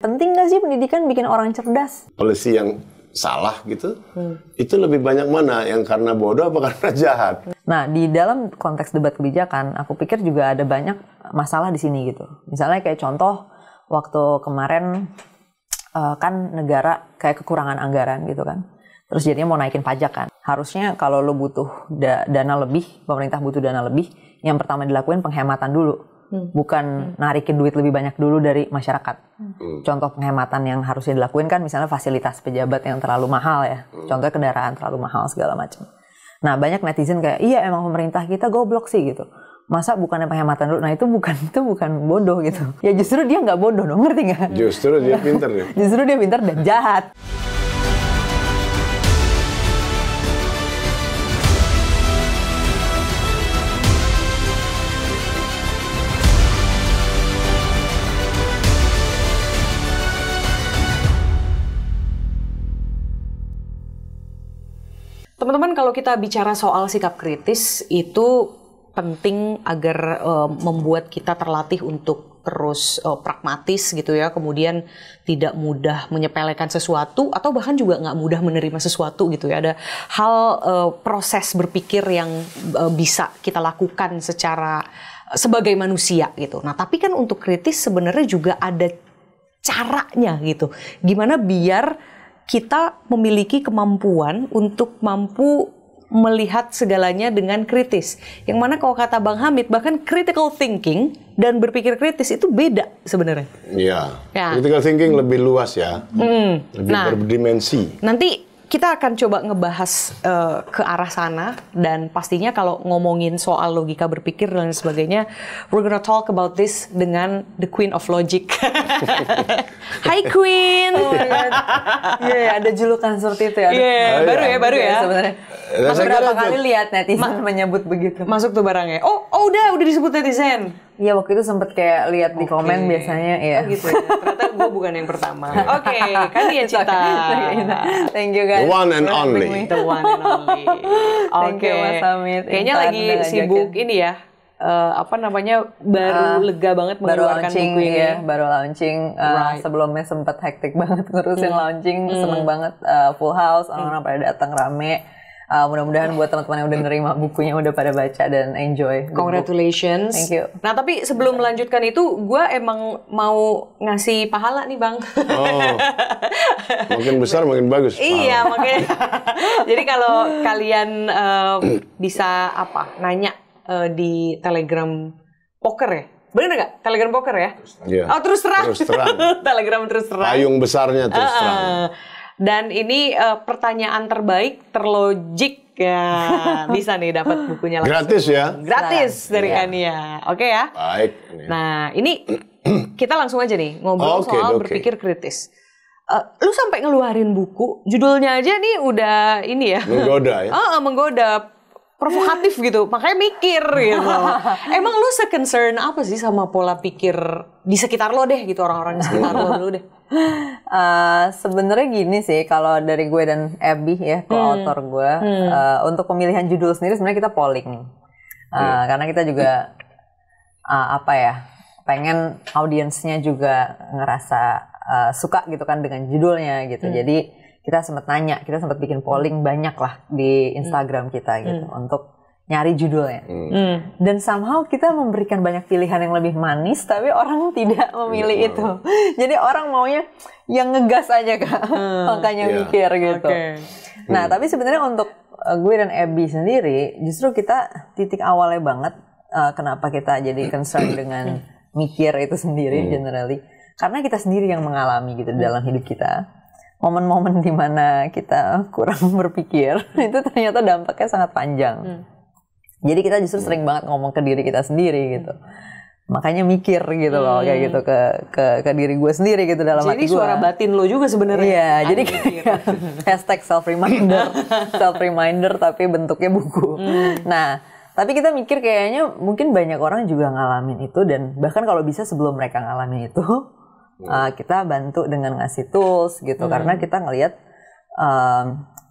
penting nggak sih pendidikan bikin orang cerdas? Polisi yang salah gitu, itu lebih banyak mana yang karena bodoh apa karena jahat? Nah, di dalam konteks debat kebijakan, aku pikir juga ada banyak masalah di sini gitu. Misalnya kayak contoh, waktu kemarin kan negara kayak kekurangan anggaran gitu kan. Terus jadinya mau naikin pajak kan. Harusnya kalau lo butuh dana lebih, pemerintah butuh dana lebih, yang pertama dilakuin penghematan dulu. Bukan narikin duit lebih banyak dulu dari masyarakat. Contoh penghematan yang harusnya dilakuin kan misalnya fasilitas pejabat yang terlalu mahal ya. Contohnya kendaraan terlalu mahal segala macam. Nah, banyak netizen kayak, iya emang pemerintah kita goblok sih gitu. Masa bukannya penghematan dulu? Nah, itu bukan bodoh gitu. Ya justru dia nggak bodoh dong, ngerti nggak? Justru dia pintar ya. Justru dia pintar dan jahat. Teman-teman, kalau kita bicara soal sikap kritis, itu penting agar membuat kita terlatih untuk terus pragmatis gitu ya, kemudian tidak mudah menyepelekan sesuatu atau bahkan juga nggak mudah menerima sesuatu gitu ya. Ada hal proses berpikir yang bisa kita lakukan sebagai manusia gitu. Nah, tapi kan untuk kritis sebenarnya juga ada caranya gitu. Gimana biar kita memiliki kemampuan untuk mampu melihat segalanya dengan kritis. Yang mana kalau kata Bang Hamid, bahkan critical thinking dan berpikir kritis itu beda sebenarnya. Iya, critical thinking lebih luas ya, lebih berdimensi. Nanti kita akan coba ngebahas ke arah sana, dan pastinya kalau ngomongin soal logika berpikir dan sebagainya, we're gonna talk about this dengan the Queen of Logic. Hai Queen. Oh my God. Yeah, ada julukan seperti itu ya. Baru ya. Sebenarnya. Mas berapa kali lihat netizen menyebut begitu. Masuk tuh barangnya. Oh udah disebut netizen. Iya, waktu itu sempet kayak lihat di komen biasanya ya. Oh gitu ya. Ternyata gue bukan yang pertama. Oke, kalian Cinta. Thank you guys. The one and only. The one and only. Thank you Mas Hamid. Kayaknya lagi sibuk ini ya. Baru lega banget mengeluarkan buku ini. Ya, baru launching. Sebelumnya sempat hektik banget ngurusin launching. Seneng banget, full house, orang-orang pada datang rame. Mudah-mudahan buat teman-teman yang udah nerima bukunya udah pada baca dan enjoy. Congratulations. Thank you. Nah, tapi sebelum melanjutkan itu, gue emang mau ngasih pahala nih Bang. Oh, makin besar makin bagus. Iya, makanya. Jadi kalau kalian bisa nanya di Telegram Poker ya? Bener nggak? Telegram Poker ya? Iya. Oh, terus terang. Terus terang. Telegram terus terang. Payung besarnya terus terang. Dan ini pertanyaan terbaik, terlogik ya, bisa nih dapat bukunya langsung. Gratis ya? Gratis dari Kania. Oke ya? Baik. Nah, ini kita langsung aja nih ngobrol soal berpikir kritis. Lu sampai ngeluarin buku, judulnya aja nih udah ini ya. Menggoda ya? Menggoda. Provokatif gitu, makanya mikir gitu. Emang lu se-concern apa sih sama pola pikir di sekitar lo deh gitu, orang-orang di sekitar lo dulu deh? Sebenarnya gini sih, kalau dari gue dan Abby ya, co-author gue, untuk pemilihan judul sendiri sebenarnya kita polling. Karena kita juga pengen audiensnya juga ngerasa suka gitu kan dengan judulnya gitu. Jadi kita sempat bikin polling banyak lah di Instagram kita gitu untuk nyari judulnya. Dan somehow kita memberikan banyak pilihan yang lebih manis, tapi orang tidak memilih itu. Jadi orang maunya yang ngegas aja Kak, makanya mikir gitu. Nah, tapi sebenarnya untuk gue dan Abby sendiri, justru kita titik awalnya banget kenapa kita jadi concern dengan mikir itu sendiri generally. Karena kita sendiri yang mengalami gitu dalam hidup kita. Momen-momen di mana kita kurang berpikir itu ternyata dampaknya sangat panjang. Jadi kita justru sering banget ngomong ke diri kita sendiri gitu. Makanya mikir gitu loh, kayak gitu ke diri gue sendiri gitu dalam hati gue. Jadi suara batin lo juga sebenarnya. Iya, jadi hashtag self reminder tapi bentuknya buku. Nah, tapi kita mikir kayaknya mungkin banyak orang juga ngalamin itu, dan bahkan kalau bisa sebelum mereka ngalamin itu kita bantu dengan ngasih tools gitu, karena kita ngelihat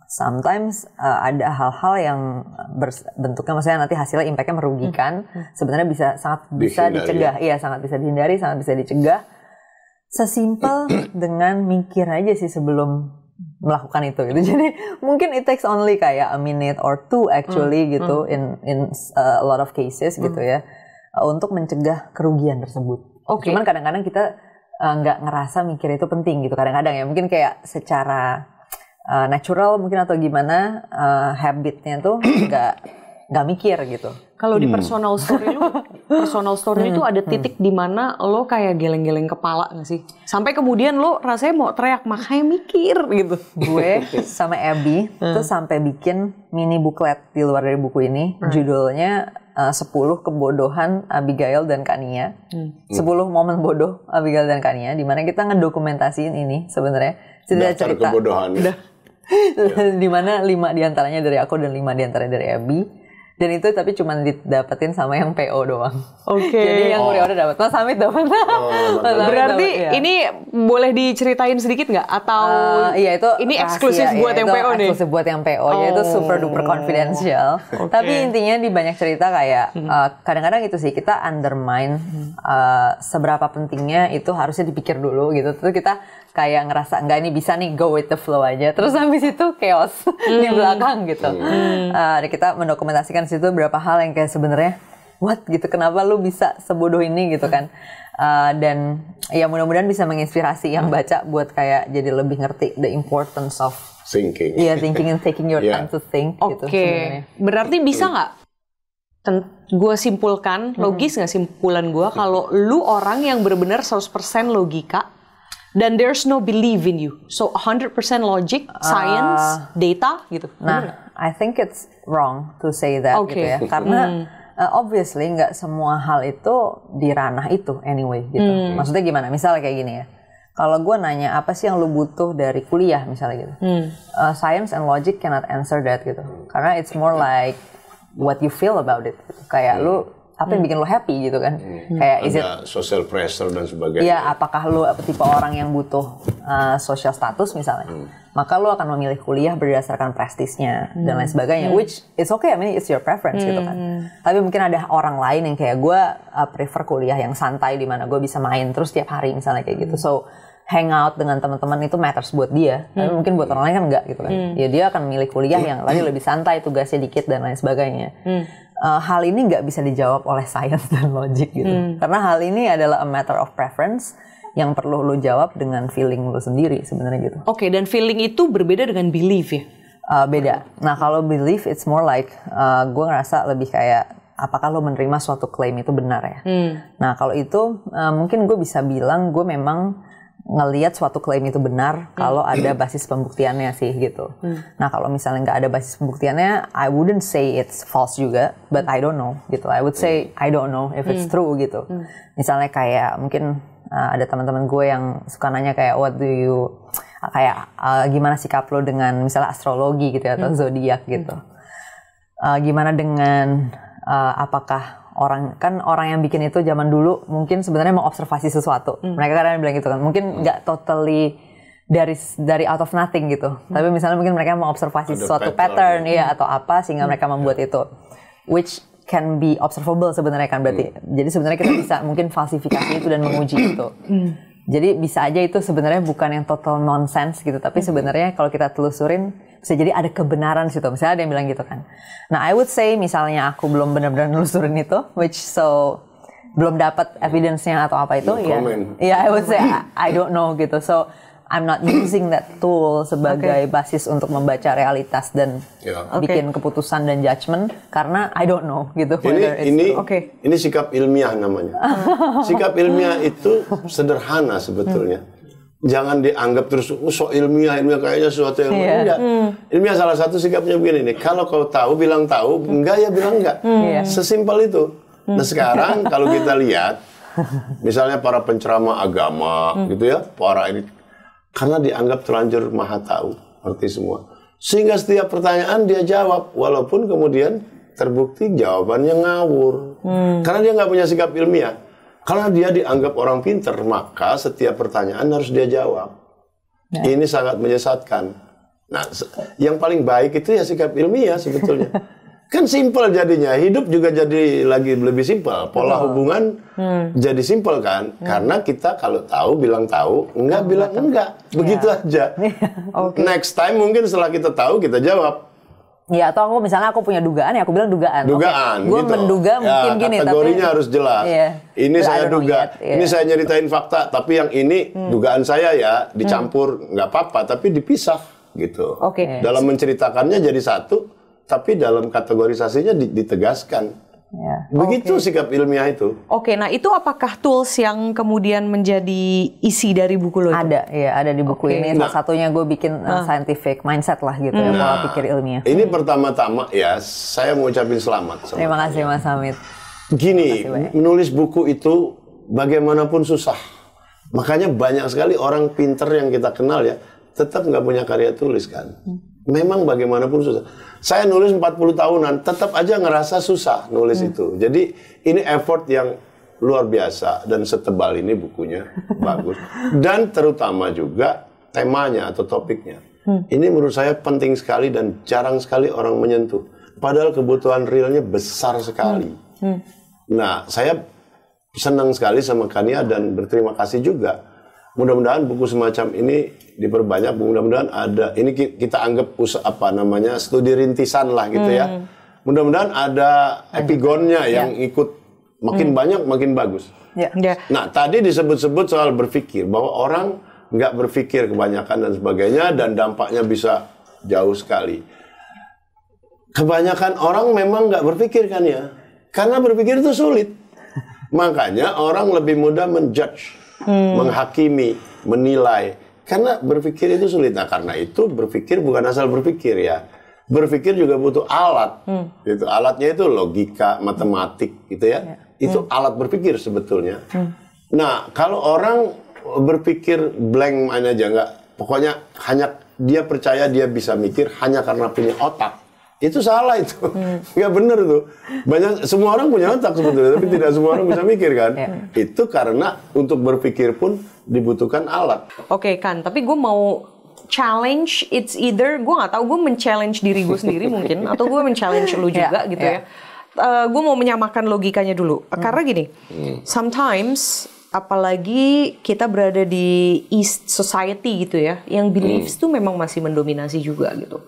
sometimes ada hal-hal yang bentuknya, maksudnya nanti hasilnya impactnya merugikan, sebenarnya sangat bisa dicegah, sangat bisa dihindari, sangat bisa dicegah sesimpel dengan mikir aja sih sebelum melakukan itu gitu. Jadi mungkin it takes only kayak a minute or two actually gitu in a lot of cases gitu ya untuk mencegah kerugian tersebut. Cuman kadang-kadang kita nggak ngerasa mikir itu penting gitu. Kadang-kadang ya mungkin kayak secara natural mungkin atau gimana habitnya tuh nggak mikir gitu. Kalau di personal story itu ada titik di mana lo kayak geleng-geleng kepala nggak sih? Sampai kemudian lo rasanya mau teriak, makanya mikir gitu. Gue sama Abby tuh sampai bikin mini booklet di luar dari buku ini, judulnya 10 kebodohan Abigail dan Kania. 10 momen bodoh Abigail dan Kania, di mana kita ngedokumentasiin ini sebenarnya cerita kebodohan. Di mana 5 diantaranya dari aku dan 5 diantaranya dari Abby. Dan itu tapi cuma didapetin sama yang PO doang. Jadi yang pre-order dapat. Mas Hamid dapat. Berarti ini boleh diceritain sedikit nggak? Atau iya itu ini eksklusif buat yang PO nih? Eksklusif buat yang PO. Itu super duper confidential. Tapi intinya di banyak cerita kayak kadang-kadang itu sih kita undermine seberapa pentingnya itu harusnya dipikir dulu gitu. Terus kita kayak ngerasa enggak ini bisa nih go with the flow aja. Terus habis itu chaos di belakang gitu. Kita mendokumentasikan situ beberapa hal yang kayak sebenarnya what gitu, kenapa lu bisa sebodoh ini gitu kan. Dan ya mudah-mudahan bisa menginspirasi yang baca buat kayak jadi lebih ngerti the importance of thinking. Iya, thinking and taking your time to think gitu sebenarnya. Berarti bisa nggak gue simpulkan, logis nggak simpulan gue kalau lu orang yang benar-benar 100% logika dan there's no belief in you. So 100% logic, science, data gitu. Nah, I think it's wrong to say that gitu ya. Karena obviously nggak semua hal itu di ranah itu anyway gitu. Maksudnya gimana? Misalnya kayak gini ya. Kalau gue nanya apa sih yang lu butuh dari kuliah misalnya gitu. Science and logic cannot answer that gitu. Karena it's more like what you feel about it. Gitu. Kayak lu apa yang bikin lo happy gitu kan? Kayak is it social pressure dan sebagainya. Iya, apakah lo tipe orang yang butuh social status misalnya? Maka lo akan memilih kuliah berdasarkan prestisnya dan lain sebagainya. Which it's okay, I mean it's your preference gitu kan. Tapi mungkin ada orang lain yang kayak gue prefer kuliah yang santai di mana gue bisa main terus tiap hari misalnya kayak gitu. So hang out dengan teman-teman itu matters buat dia. Tapi mungkin buat orang lain kan enggak gitu kan. Ya dia akan memilih kuliah yang tadi lebih santai, tugasnya dikit dan lain sebagainya. Hal ini nggak bisa dijawab oleh science dan logic gitu. Karena hal ini adalah a matter of preference yang perlu lo jawab dengan feeling lo sendiri sebenarnya gitu. Oke, dan feeling itu berbeda dengan belief ya? Beda. Nah kalau belief it's more like gue ngerasa lebih kayak apakah lo menerima suatu klaim itu benar ya. Nah kalau itu mungkin gue bisa bilang gue memang ngelihat suatu klaim itu benar kalau ada basis pembuktiannya sih gitu. Nah kalau misalnya nggak ada basis pembuktiannya, I wouldn't say it's false juga, but I don't know gitu. I would say I don't know if it's true gitu. Misalnya kayak mungkin ada teman-teman gue yang suka nanya kayak what do you kayak gimana sikap lo dengan misalnya astrologi gitu ya, atau zodiak gitu. Gimana dengan apakah orang yang bikin itu zaman dulu mungkin sebenarnya mengobservasi sesuatu. Mereka kadang bilang gitu kan, mungkin nggak totally dari out of nothing gitu. Tapi misalnya mungkin mereka mengobservasi suatu pattern ya atau apa sehingga mereka membuat itu, which can be observable sebenarnya kan berarti. Jadi sebenarnya kita bisa mungkin falsifikasi itu dan menguji itu. Jadi bisa aja itu sebenarnya bukan yang total nonsense gitu, tapi sebenarnya kalau kita telusurin bisa jadi ada kebenaran situ. Misalnya ada yang bilang gitu kan. Nah, I would say misalnya aku belum benar-benar nelusurin itu, which so belum dapat evidence-nya atau apa itu, I would say I don't know gitu. So I'm not using that tool sebagai basis untuk membaca realitas dan bikin keputusan dan judgment karena I don't know gitu. Ini sikap ilmiah namanya. Sikap ilmiah itu sederhana sebetulnya. Jangan dianggap terus sok ilmiah kayaknya sesuatu yang enggak. Ilmiah salah satu sikapnya begini nih. Kalau kau tahu bilang tahu, enggak ya bilang enggak. Sesimpel itu. Nah sekarang kalau kita lihat, misalnya para penceramah agama gitu ya, para ini karena dianggap terlanjur maha tahu, ngerti semua. Sehingga setiap pertanyaan dia jawab, walaupun kemudian terbukti jawabannya ngawur. Karena dia nggak punya sikap ilmiah. Karena dia dianggap orang pinter, maka setiap pertanyaan harus dia jawab. Ini sangat menyesatkan. Nah, yang paling baik itu ya sikap ilmiah sebetulnya. Kan simpel jadinya, hidup juga jadi lagi lebih simpel. Pola hubungan jadi simpel kan? Karena kita kalau tahu bilang tahu, enggak bilang enggak. Begitu aja. Next time mungkin setelah kita tahu kita jawab. Ya, atau aku misalnya aku punya dugaan ya aku bilang dugaan. Dugaan. Gue gitu. menduga mungkin gini, kategorinya tapi harus jelas. Ini saya duga, ini saya nyeritain fakta, tapi yang ini dugaan saya ya dicampur nggak apa-apa, tapi dipisah gitu. Dalam menceritakannya jadi satu. Tapi dalam kategorisasinya ditegaskan. Begitu sikap ilmiah itu. Nah itu apakah tools yang kemudian menjadi isi dari buku lo itu? Ada di buku ini. Salah satunya gue bikin scientific mindset lah gitu ya, pola pikir ilmiah. Ini pertama-tama ya, saya mau ucapin selamat. Terima kasih Mas Hamid. Gini, menulis buku itu bagaimanapun susah. Makanya banyak sekali orang pinter yang kita kenal ya, tetap nggak punya karya tulis kan. Memang bagaimanapun susah. Saya nulis 40 tahunan, tetap aja ngerasa susah nulis itu. Jadi ini effort yang luar biasa dan setebal ini bukunya, bagus. Dan terutama juga temanya atau topiknya. Ini menurut saya penting sekali dan jarang sekali orang menyentuh. Padahal kebutuhan realnya besar sekali. Nah, saya senang sekali sama Kania dan berterima kasih juga. Mudah-mudahan buku semacam ini diperbanyak, mudah-mudahan ada. Ini kita anggap studi rintisan lah gitu ya. Mudah-mudahan ada epigonnya yang ikut makin banyak, makin bagus. Nah, tadi disebut-sebut soal berpikir, bahwa orang nggak berpikir kebanyakan dan sebagainya, dan dampaknya bisa jauh sekali. Kebanyakan orang memang nggak berpikir kan ya, karena berpikir itu sulit. Makanya orang lebih mudah menjudge. Menghakimi, menilai, karena berpikir itu sulit. Nah, karena itu berpikir bukan asal berpikir ya, berpikir juga butuh alat. Gitu. Alatnya itu logika, matematik, gitu ya. Itu alat berpikir sebetulnya. Nah, kalau orang berpikir blank mind aja, nggak, pokoknya hanya dia percaya dia bisa mikir hanya karena punya otak. Itu salah itu, nggak bener tuh. Semua orang punya otak sebetulnya, tapi tidak semua orang bisa mikir kan. Itu karena untuk berpikir pun dibutuhkan alat. Kan, tapi gue mau challenge, it's either gue nggak tahu, gue men-challenge diri gue sendiri mungkin, atau gue men-challenge lu juga gitu ya. Gue mau menyamakan logikanya dulu, karena gini, sometimes apalagi kita berada di East Society gitu ya, yang beliefs tuh memang masih mendominasi juga gitu.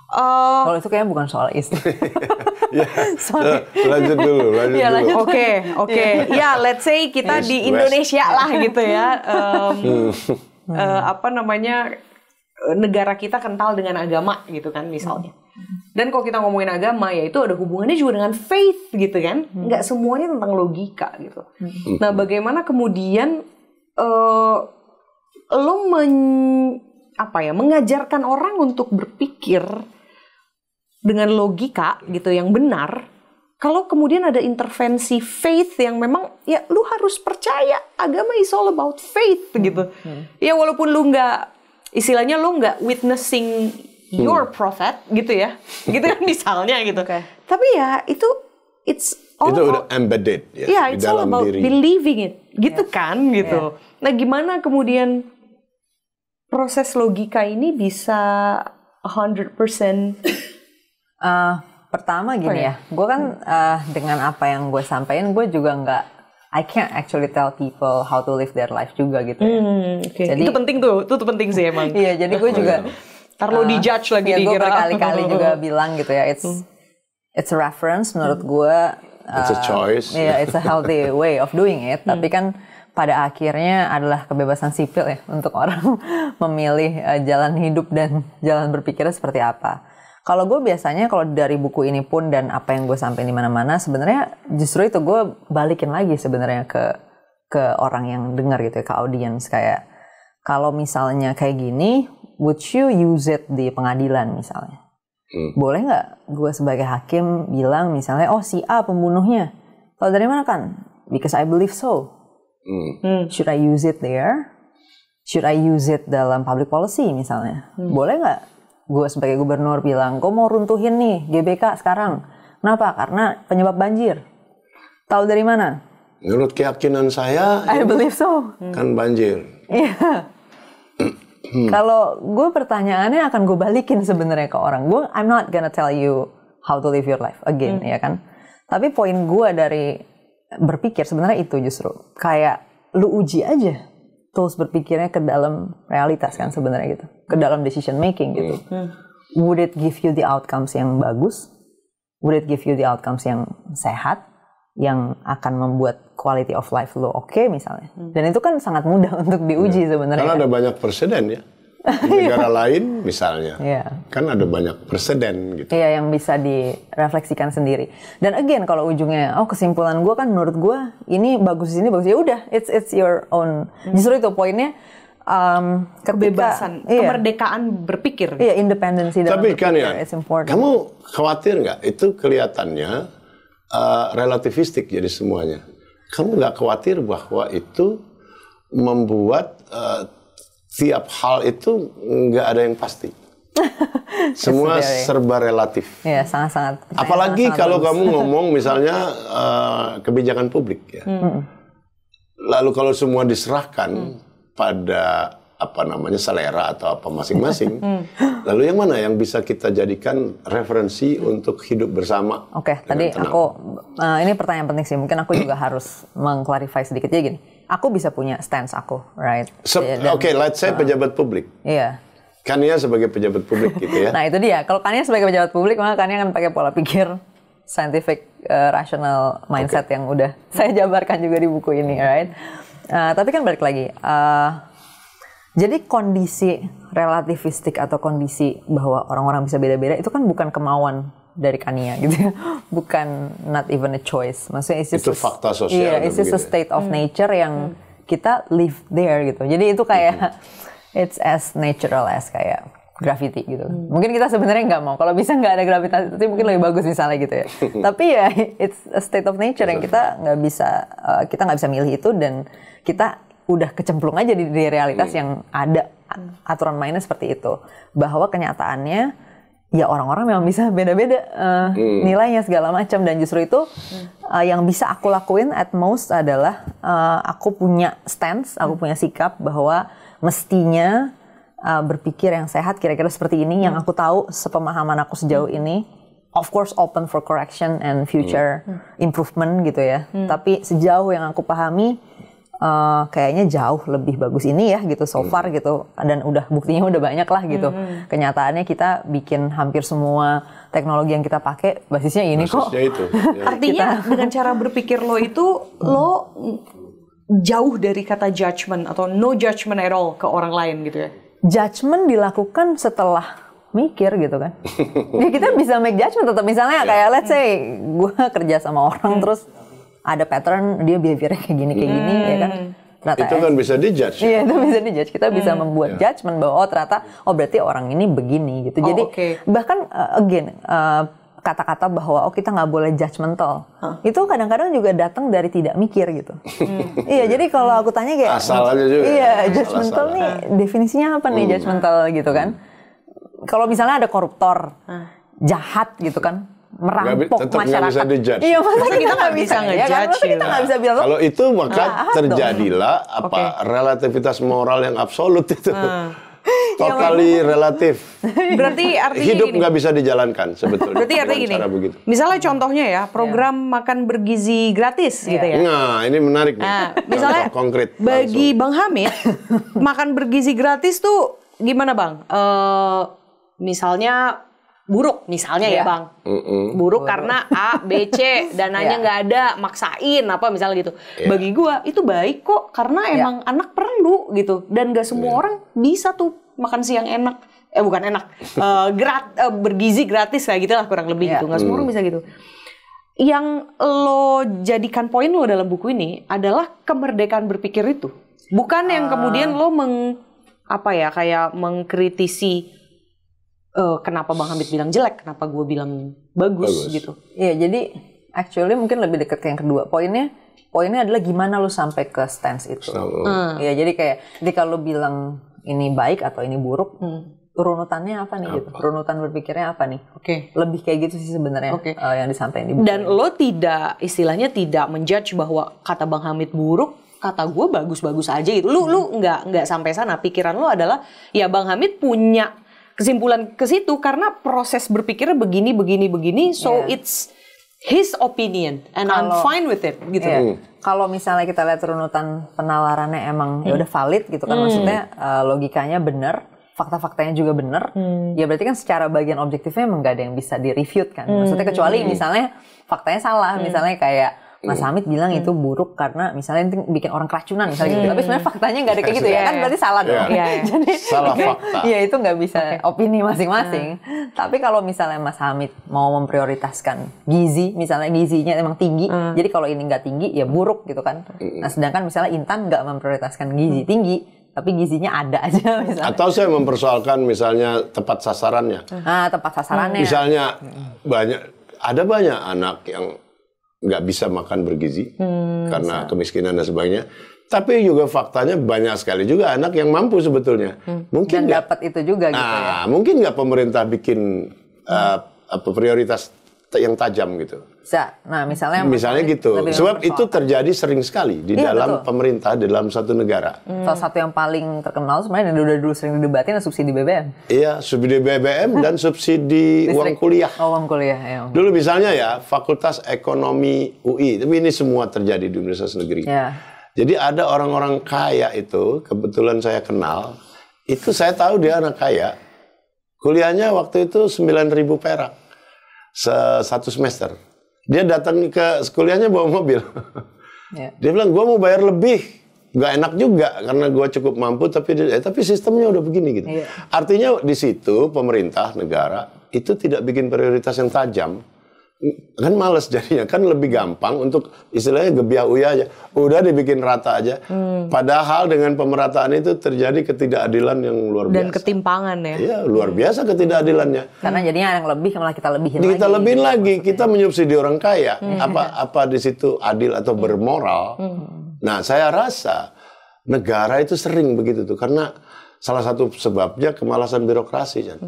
Kalau itu kayaknya bukan soal istri. Lanjut dulu. Oke. Ya, let's say kita di Indonesia lah gitu ya. Negara kita kental dengan agama gitu kan misalnya. Dan kalau kita ngomongin agama, ya itu ada hubungannya juga dengan faith gitu kan. Nggak semuanya tentang logika gitu. Nah, bagaimana kemudian lo mengajarkan orang untuk berpikir dengan logika gitu yang benar, kalau kemudian ada intervensi faith yang memang ya lu harus percaya agama is all about faith gitu. Ya walaupun lu nggak, istilahnya lu nggak witnessing your prophet gitu ya, gitu kan misalnya gitu. Tapi ya itu udah embedded ya, it's all about diri. Believing it gitu kan gitu. Nah, gimana kemudian proses logika ini bisa 100%? Pertama gini ya, gue kan dengan apa yang gue sampaikan, gue juga nggak, I can't actually tell people how to live their life juga gitu ya. Jadi itu penting tuh, itu penting sih emang. Iya, jadi gue juga ntar lo di-judge lagi ya, gue berkali-kali juga bilang gitu ya, it's a reference menurut gue. It's a choice. Iya, it's a healthy way of doing it. Tapi kan pada akhirnya adalah kebebasan sipil ya untuk orang memilih jalan hidup dan jalan berpikirnya seperti apa. Kalau gue biasanya kalau dari buku ini pun dan apa yang gue sampaikan di mana-mana, sebenarnya justru itu gue balikin lagi sebenarnya ke orang yang dengar gitu ya, ke audiens, kayak kalau misalnya kayak gini, would you use it di pengadilan misalnya? Boleh nggak gue sebagai hakim bilang misalnya, oh si A pembunuhnya, kalau dari mana kan? Because I believe so. Should I use it there? Should I use it dalam public policy misalnya? Boleh nggak gue sebagai gubernur bilang, gue mau runtuhin nih GBK sekarang. Kenapa? Karena penyebab banjir. Tahu dari mana? Menurut keyakinan saya, I believe so. Kan banjir. Iya. Kalau gue pertanyaannya akan gue balikin sebenarnya ke orang. I'm not gonna tell you how to live your life again, ya kan. Tapi poin gue dari berpikir sebenarnya itu justru kayak lu uji aja tools berpikirnya ke dalam realitas kan sebenarnya gitu, ke dalam decision making gitu. Would it give you the outcomes yang bagus? Would it give you the outcomes yang sehat, yang akan membuat quality of life lo oke misalnya? Dan itu kan sangat mudah untuk diuji sebenarnya. Karena ada banyak presiden ya. Di negara lain misalnya, kan ada banyak presiden gitu. Iya, yang bisa direfleksikan sendiri. Dan again, kalau ujungnya, kesimpulan gue kan menurut gue ini bagus, ini bagus, ya udah, it's your own. Justru itu poinnya, kebebasan, kemerdekaan berpikir. Iya, independensi dalam berpikir. Tapi kan ya, it's important. Kamu khawatir nggak? Itu kelihatannya relativistik jadi semuanya. Kamu nggak khawatir bahwa itu membuat tiap hal itu nggak ada yang pasti. Semua serba relatif. Iya, sangat-sangat. Apalagi kalau kamu ngomong misalnya kebijakan publik ya. Lalu kalau semua diserahkan pada selera atau apa masing-masing. Lalu yang mana yang bisa kita jadikan referensi untuk hidup bersama? Oke, tadi ini pertanyaan penting sih. Mungkin aku juga harus mengklarifikasi sedikit. Jadi gini, aku bisa punya stance aku, right? Oke, let's say pejabat publik. Iya. Kania sebagai pejabat publik gitu ya. Nah itu dia, kalau Kania sebagai pejabat publik, maka Kania akan pakai pola pikir scientific, rational mindset yang udah saya jabarkan juga di buku ini, right? Tapi kan balik lagi, jadi kondisi relativistik atau kondisi bahwa orang-orang bisa beda-beda itu kan bukan kemauan dari Kania gitu ya, bukan not even a choice. Maksudnya itu fakta sosial. Iya, it's just a state of nature yang kita live there gitu. Jadi itu kayak it's as natural as kayak gravity gitu. Mungkin kita sebenarnya nggak mau. Kalau bisa nggak ada gravitasi, itu mungkin lebih bagus misalnya gitu ya. Tapi ya it's a state of nature yang kita nggak bisa milih itu, dan kita udah kecemplung aja di realitas yang ada aturan mainnya seperti itu. Bahwa kenyataannya ya orang-orang memang bisa beda-beda nilainya segala macam, dan justru itu yang bisa aku lakuin at most adalah aku punya stance, aku punya sikap bahwa mestinya berpikir yang sehat kira-kira seperti ini, yang aku tahu sepemahaman aku sejauh ini, of course open for correction and future improvement gitu ya. Tapi sejauh yang aku pahami kayaknya jauh lebih bagus ini ya gitu so far gitu, dan buktinya udah banyak lah gitu. Kenyataannya kita bikin hampir semua teknologi yang kita pakai basisnya ini kok. Itu, ya. Artinya dengan cara berpikir lo itu lo jauh dari kata judgment atau no judgment at all ke orang lain gitu ya. Judgment dilakukan setelah mikir gitu kan. Ya kita bisa make judgment tetap, misalnya kayak let's say gue kerja sama orang terus ada pattern dia behaviornya kayak gini ya kan. Ternyata itu kan bisa dijudge. Iya, itu bisa dijudge. Kita bisa membuat judgment bahwa ternyata berarti orang ini begini gitu. Jadi bahkan again kata-kata bahwa kita nggak boleh judgmental. Itu kadang-kadang juga datang dari tidak mikir gitu. Iya, jadi kalau aku tanya kayak asal aja juga. Iya, judgmental nih definisinya apa nih judgmental gitu kan. Kalau misalnya ada koruptor jahat gitu kan, merampok masyarakat. Iya, masa kita nggak bisa ngejudge? Kita nggak bisa bilang. Kalau itu maka terjadilah relativitas moral yang absolut itu. Totally relatif. Berarti artinya hidup nggak bisa dijalankan sebetulnya. Berarti artinya gini. Misalnya contohnya ya, program makan bergizi gratis gitu ya. Nah, ini menarik nih. Nah, misalnya konkret. Bagi Bang Hamid, makan bergizi gratis tuh gimana Bang? Misalnya buruk misalnya ya Bang, buruk karena A, B, C, dananya nggak ada, maksain apa misalnya gitu. Bagi gua itu baik kok, karena emang anak perlu gitu, dan gak semua orang bisa tuh makan siang enak, bukan enak, bergizi gratis kayak gitulah kurang lebih gitu, nggak semua orang bisa gitu. Yang lo jadikan poin lo dalam buku ini adalah kemerdekaan berpikir itu, bukan yang kemudian lo kayak mengkritisi. Kenapa Bang Hamid bilang jelek, kenapa gue bilang bagus gitu. Iya, jadi actually mungkin lebih dekat ke yang kedua. Poinnya adalah gimana lo sampai ke stance itu. Iya, jadi kayak ketika lo bilang ini baik atau ini buruk, runutannya apa nih gitu. Runutan berpikirnya apa nih. Lebih kayak gitu sih sebenarnya yang disampaikan di buku. Dan lo istilahnya tidak menjudge bahwa kata Bang Hamid buruk, kata gue bagus-bagus aja gitu. Lu nggak sampai sana. Pikiran lo adalah ya Bang Hamid punya kesimpulan ke situ karena proses berpikirnya begini, so it's his opinion and I'm fine with it gitu. Kalau misalnya kita lihat runutan penawarannya emang ya udah valid gitu kan, maksudnya logikanya benar, fakta-faktanya juga benar, ya berarti kan secara bagian objektifnya emang gak ada yang bisa di-refute kan. Maksudnya kecuali misalnya faktanya salah, misalnya kayak Mas Hamid bilang itu buruk karena misalnya bikin orang keracunan misalnya gitu. Tapi sebenarnya faktanya nggak ada kayak gitu ya kan, berarti salah dong. Jadi salah fakta. Iya itu nggak bisa opini masing-masing. Tapi kalau misalnya Mas Hamid mau memprioritaskan gizi, misalnya gizinya emang tinggi, jadi kalau ini nggak tinggi ya buruk gitu kan. Nah sedangkan misalnya Intan nggak memprioritaskan gizi tinggi, tapi gizinya ada aja misalnya. Atau saya mempersoalkan misalnya tepat sasarannya. Tepat sasarannya. Misalnya ada banyak anak yang nggak bisa makan bergizi karena kemiskinan dan sebagainya. Tapi juga faktanya banyak sekali juga anak yang mampu sebetulnya. Mungkin dan dapat itu juga gitu ya. Mungkin nggak pemerintah bikin prioritas yang tajam gitu. Bisa. Nah, misalnya gitu. Sebab itu terjadi sering sekali di dalam pemerintah, di dalam satu negara. Salah satu yang paling terkenal sebenarnya yang udah dulu sering didebatin subsidi BBM. Iya, subsidi BBM dan subsidi uang kuliah. Uang kuliah ya. Dulu misalnya ya, Fakultas Ekonomi UI, tapi ini semua terjadi di Universitas Negeri. Ya. Jadi ada orang-orang kaya itu, kebetulan saya kenal, itu saya tahu dia anak kaya. Kuliahnya waktu itu 9.000 perak satu semester. Dia datang ke kuliahnya bawa mobil. Dia bilang, gue mau bayar lebih. Gak enak juga, karena gue cukup mampu, tapi sistemnya udah begini gitu. Artinya di situ pemerintah, negara, itu tidak bikin prioritas yang tajam. Kan males jadinya, kan lebih gampang untuk istilahnya gebiah-uyah aja. Udah dibikin rata aja. Padahal dengan pemerataan itu terjadi ketidakadilan yang luar biasa. Dan ketimpangan ya. Iya, luar biasa ketidakadilannya. Karena jadinya yang lebih malah kita lebihin lagi. Kita lebihin lagi, kita menyubsidi orang kaya. Apa di situ adil atau bermoral? Nah, saya rasa negara itu sering begitu tuh, karena salah satu sebabnya kemalasan birokrasi kan.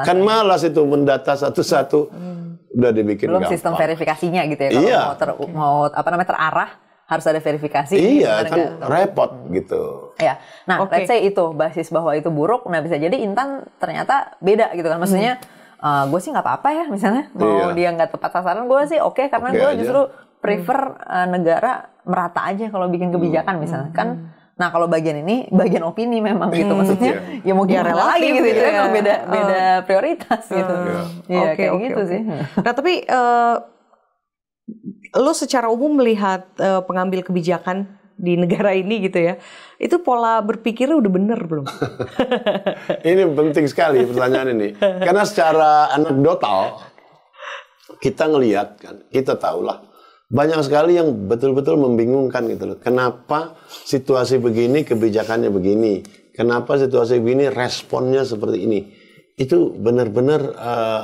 Kan malas itu mendata satu-satu. Udah dibikin belum gampang. Sistem verifikasinya gitu ya. Kalau mau terarah harus ada verifikasi. Iya, kan repot gitu. Ya. Nah, let's say itu basis bahwa itu buruk. Nah, bisa jadi Intan ternyata beda gitu kan. Maksudnya gue sih nggak apa-apa ya misalnya. Mau dia nggak tepat sasaran, gue sih oke karena gue justru prefer negara merata aja kalau bikin kebijakan misalnya. Kan nah kalau bagian ini bagian opini memang gitu, maksudnya ya mau gimana lagi gitu ya, beda prioritas gitu. Kayak gitu sih. Nah tapi lo secara umum melihat pengambil kebijakan di negara ini gitu ya, itu pola berpikirnya udah bener belum? Ini penting sekali pertanyaan ini, karena secara anekdotal kita ngelihat kan, kita tahulah banyak sekali yang betul-betul membingungkan gitu loh. Kenapa situasi begini, kebijakannya begini? Kenapa situasi begini, responnya seperti ini? Itu benar-benar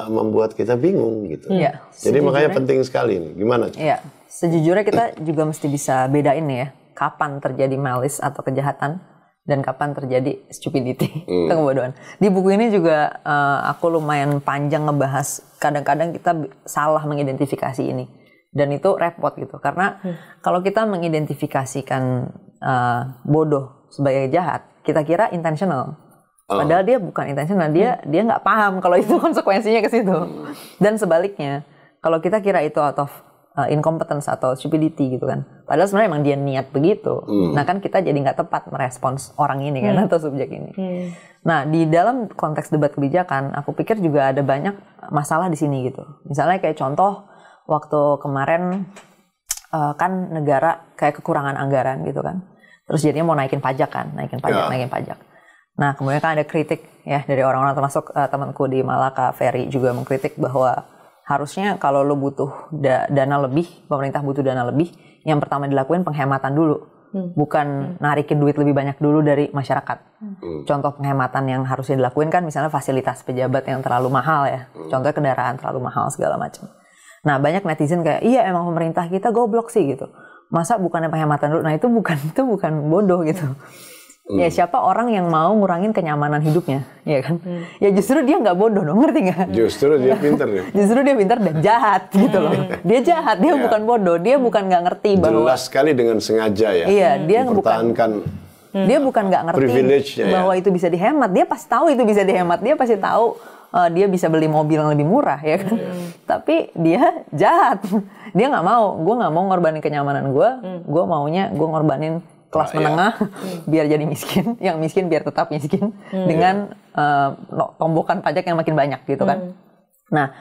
membuat kita bingung gitu. Jadi makanya penting sekali ini. Gimana? Iya, sejujurnya kita juga mesti bisa bedain ya, kapan terjadi malice atau kejahatan dan kapan terjadi stupidity, kebodohan. Di buku ini juga aku lumayan panjang ngebahas kadang-kadang kita salah mengidentifikasi ini. Dan itu repot gitu, karena kalau kita mengidentifikasikan bodoh sebagai jahat, kita kira intentional. Padahal dia bukan intentional, dia nggak paham kalau itu konsekuensinya ke situ. Dan sebaliknya, kalau kita kira itu out of incompetence atau stupidity gitu kan, padahal sebenarnya emang dia niat begitu. Nah kan kita jadi nggak tepat merespons orang ini kan atau subjek ini. Nah di dalam konteks debat kebijakan, aku pikir juga ada banyak masalah di sini gitu. Misalnya kayak contoh, waktu kemarin kan negara kayak kekurangan anggaran gitu kan. Terus jadinya mau naikin pajak kan, naikin pajak. Nah kemudian kan ada kritik ya dari orang-orang, termasuk temanku di Malaka, Ferry juga mengkritik bahwa harusnya kalau lo butuh dana lebih, pemerintah butuh dana lebih, yang pertama dilakuin penghematan dulu. Bukan narikin duit lebih banyak dulu dari masyarakat. Contoh penghematan yang harusnya dilakuin kan misalnya fasilitas pejabat yang terlalu mahal ya. Contohnya kendaraan terlalu mahal segala macam. Nah banyak netizen kayak iya emang pemerintah kita goblok sih gitu. Masa bukannya penghematan dulu? Nah itu bukan bodoh gitu. Ya siapa orang yang mau ngurangin kenyamanan hidupnya, ya kan? Ya justru dia nggak bodoh dong, ngerti nggak? Justru dia pintar ya. Justru dia pintar dan jahat gitu loh. Dia jahat, dia bukan bodoh, dia bukan nggak ngerti bahwa jelas sekali dengan sengaja ya. Iya, dia mempertahankan Dia bukan nggak ngerti bahwa itu bisa dihemat. Dia pasti tahu itu bisa dihemat. Dia pasti tahu dia bisa beli mobil yang lebih murah, ya kan. Tapi dia jahat. Dia nggak mau. Gue nggak mau ngorbanin kenyamanan gue. Gue maunya gue ngorbanin kelas menengah biar jadi miskin. Yang miskin biar tetap miskin dengan tombokan pajak yang makin banyak gitu kan. Nah,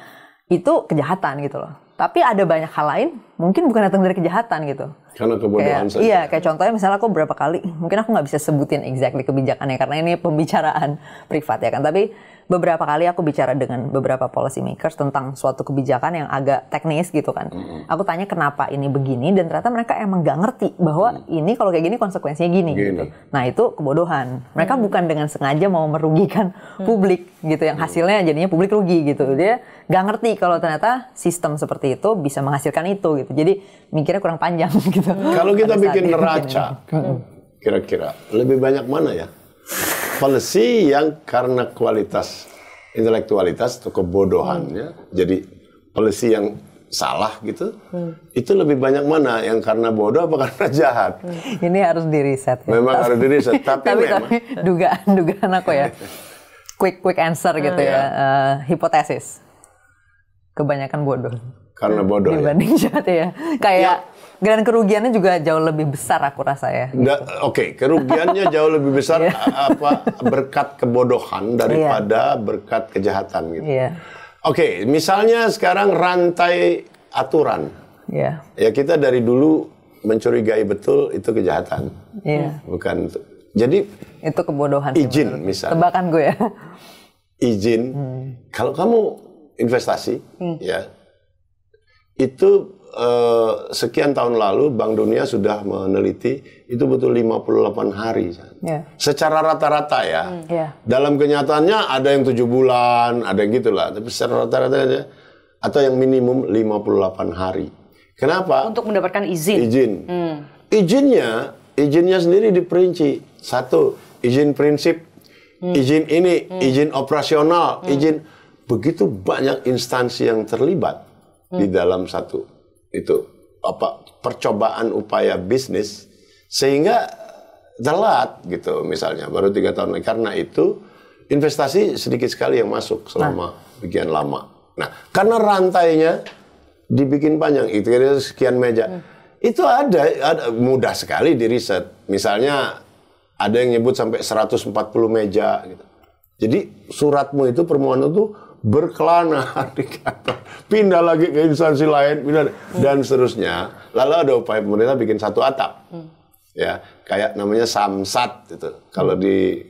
itu kejahatan gitu loh. Tapi ada banyak hal lain, mungkin bukan datang dari kejahatan gitu. Karena kebodohan saja. Iya, kayak contohnya misalnya aku berapa kali, mungkin aku nggak bisa sebutin exactly kebijakannya karena ini pembicaraan privat ya kan. Tapi beberapa kali aku bicara dengan beberapa policy makers tentang suatu kebijakan yang agak teknis gitu kan. Aku tanya kenapa ini begini dan ternyata mereka emang nggak ngerti bahwa ini kalau kayak gini konsekuensinya gini. Gitu. Nah itu kebodohan. Mereka bukan dengan sengaja mau merugikan publik gitu, yang hasilnya jadinya publik rugi gitu. Dia nggak ngerti kalau ternyata sistem seperti itu bisa menghasilkan itu gitu. Jadi mikirnya kurang panjang gitu. Kalau kita bikin neraca, kira-kira lebih banyak mana ya? Policy yang karena kualitas intelektualitas atau kebodohannya, jadi policy yang salah gitu, itu lebih banyak mana yang karena bodoh apa karena jahat? Ini harus diriset. Ya. Memang harus diriset, tapi memang dugaan aku ya, quick answer gitu ya, hipotesis, kebanyakan bodoh. Karena bodoh dibanding jahat ya. Kayak dan kerugiannya juga jauh lebih besar aku rasa ya. Gitu. Oke, kerugiannya jauh lebih besar berkat kebodohan daripada berkat kejahatan gitu. Oke, misalnya sekarang rantai aturan. Ya kita dari dulu mencurigai betul itu kejahatan. Bukan. Jadi itu kebodohan. Izin misalnya. Tebakan gue ya. Izin. Kalau kamu investasi ya. Itu sekian tahun lalu Bank Dunia sudah meneliti itu betul 58 hari. Secara rata-rata ya. Dalam kenyataannya ada yang 7 bulan, ada yang gitulah. Tapi secara rata-rata atau yang minimum 58 hari. Kenapa? Untuk mendapatkan izin. Izinnya sendiri diperinci. 1, izin prinsip, izin ini, izin operasional, izin. Begitu banyak instansi yang terlibat di dalam satu percobaan upaya bisnis sehingga telat gitu misalnya baru 3 tahun lagi. Karena itu investasi sedikit sekali yang masuk selama sekian lama. Nah karena rantainya dibikin panjang itu kira sekian meja itu ada mudah sekali di riset. Misalnya ada yang nyebut sampai 140 meja gitu. Jadi suratmu itu permohonan itu berkelana di kantor, pindah lagi ke instansi lain, dan seterusnya. Lalu ada upaya pemerintah bikin satu atap, ya kayak namanya samsat itu. Kalau di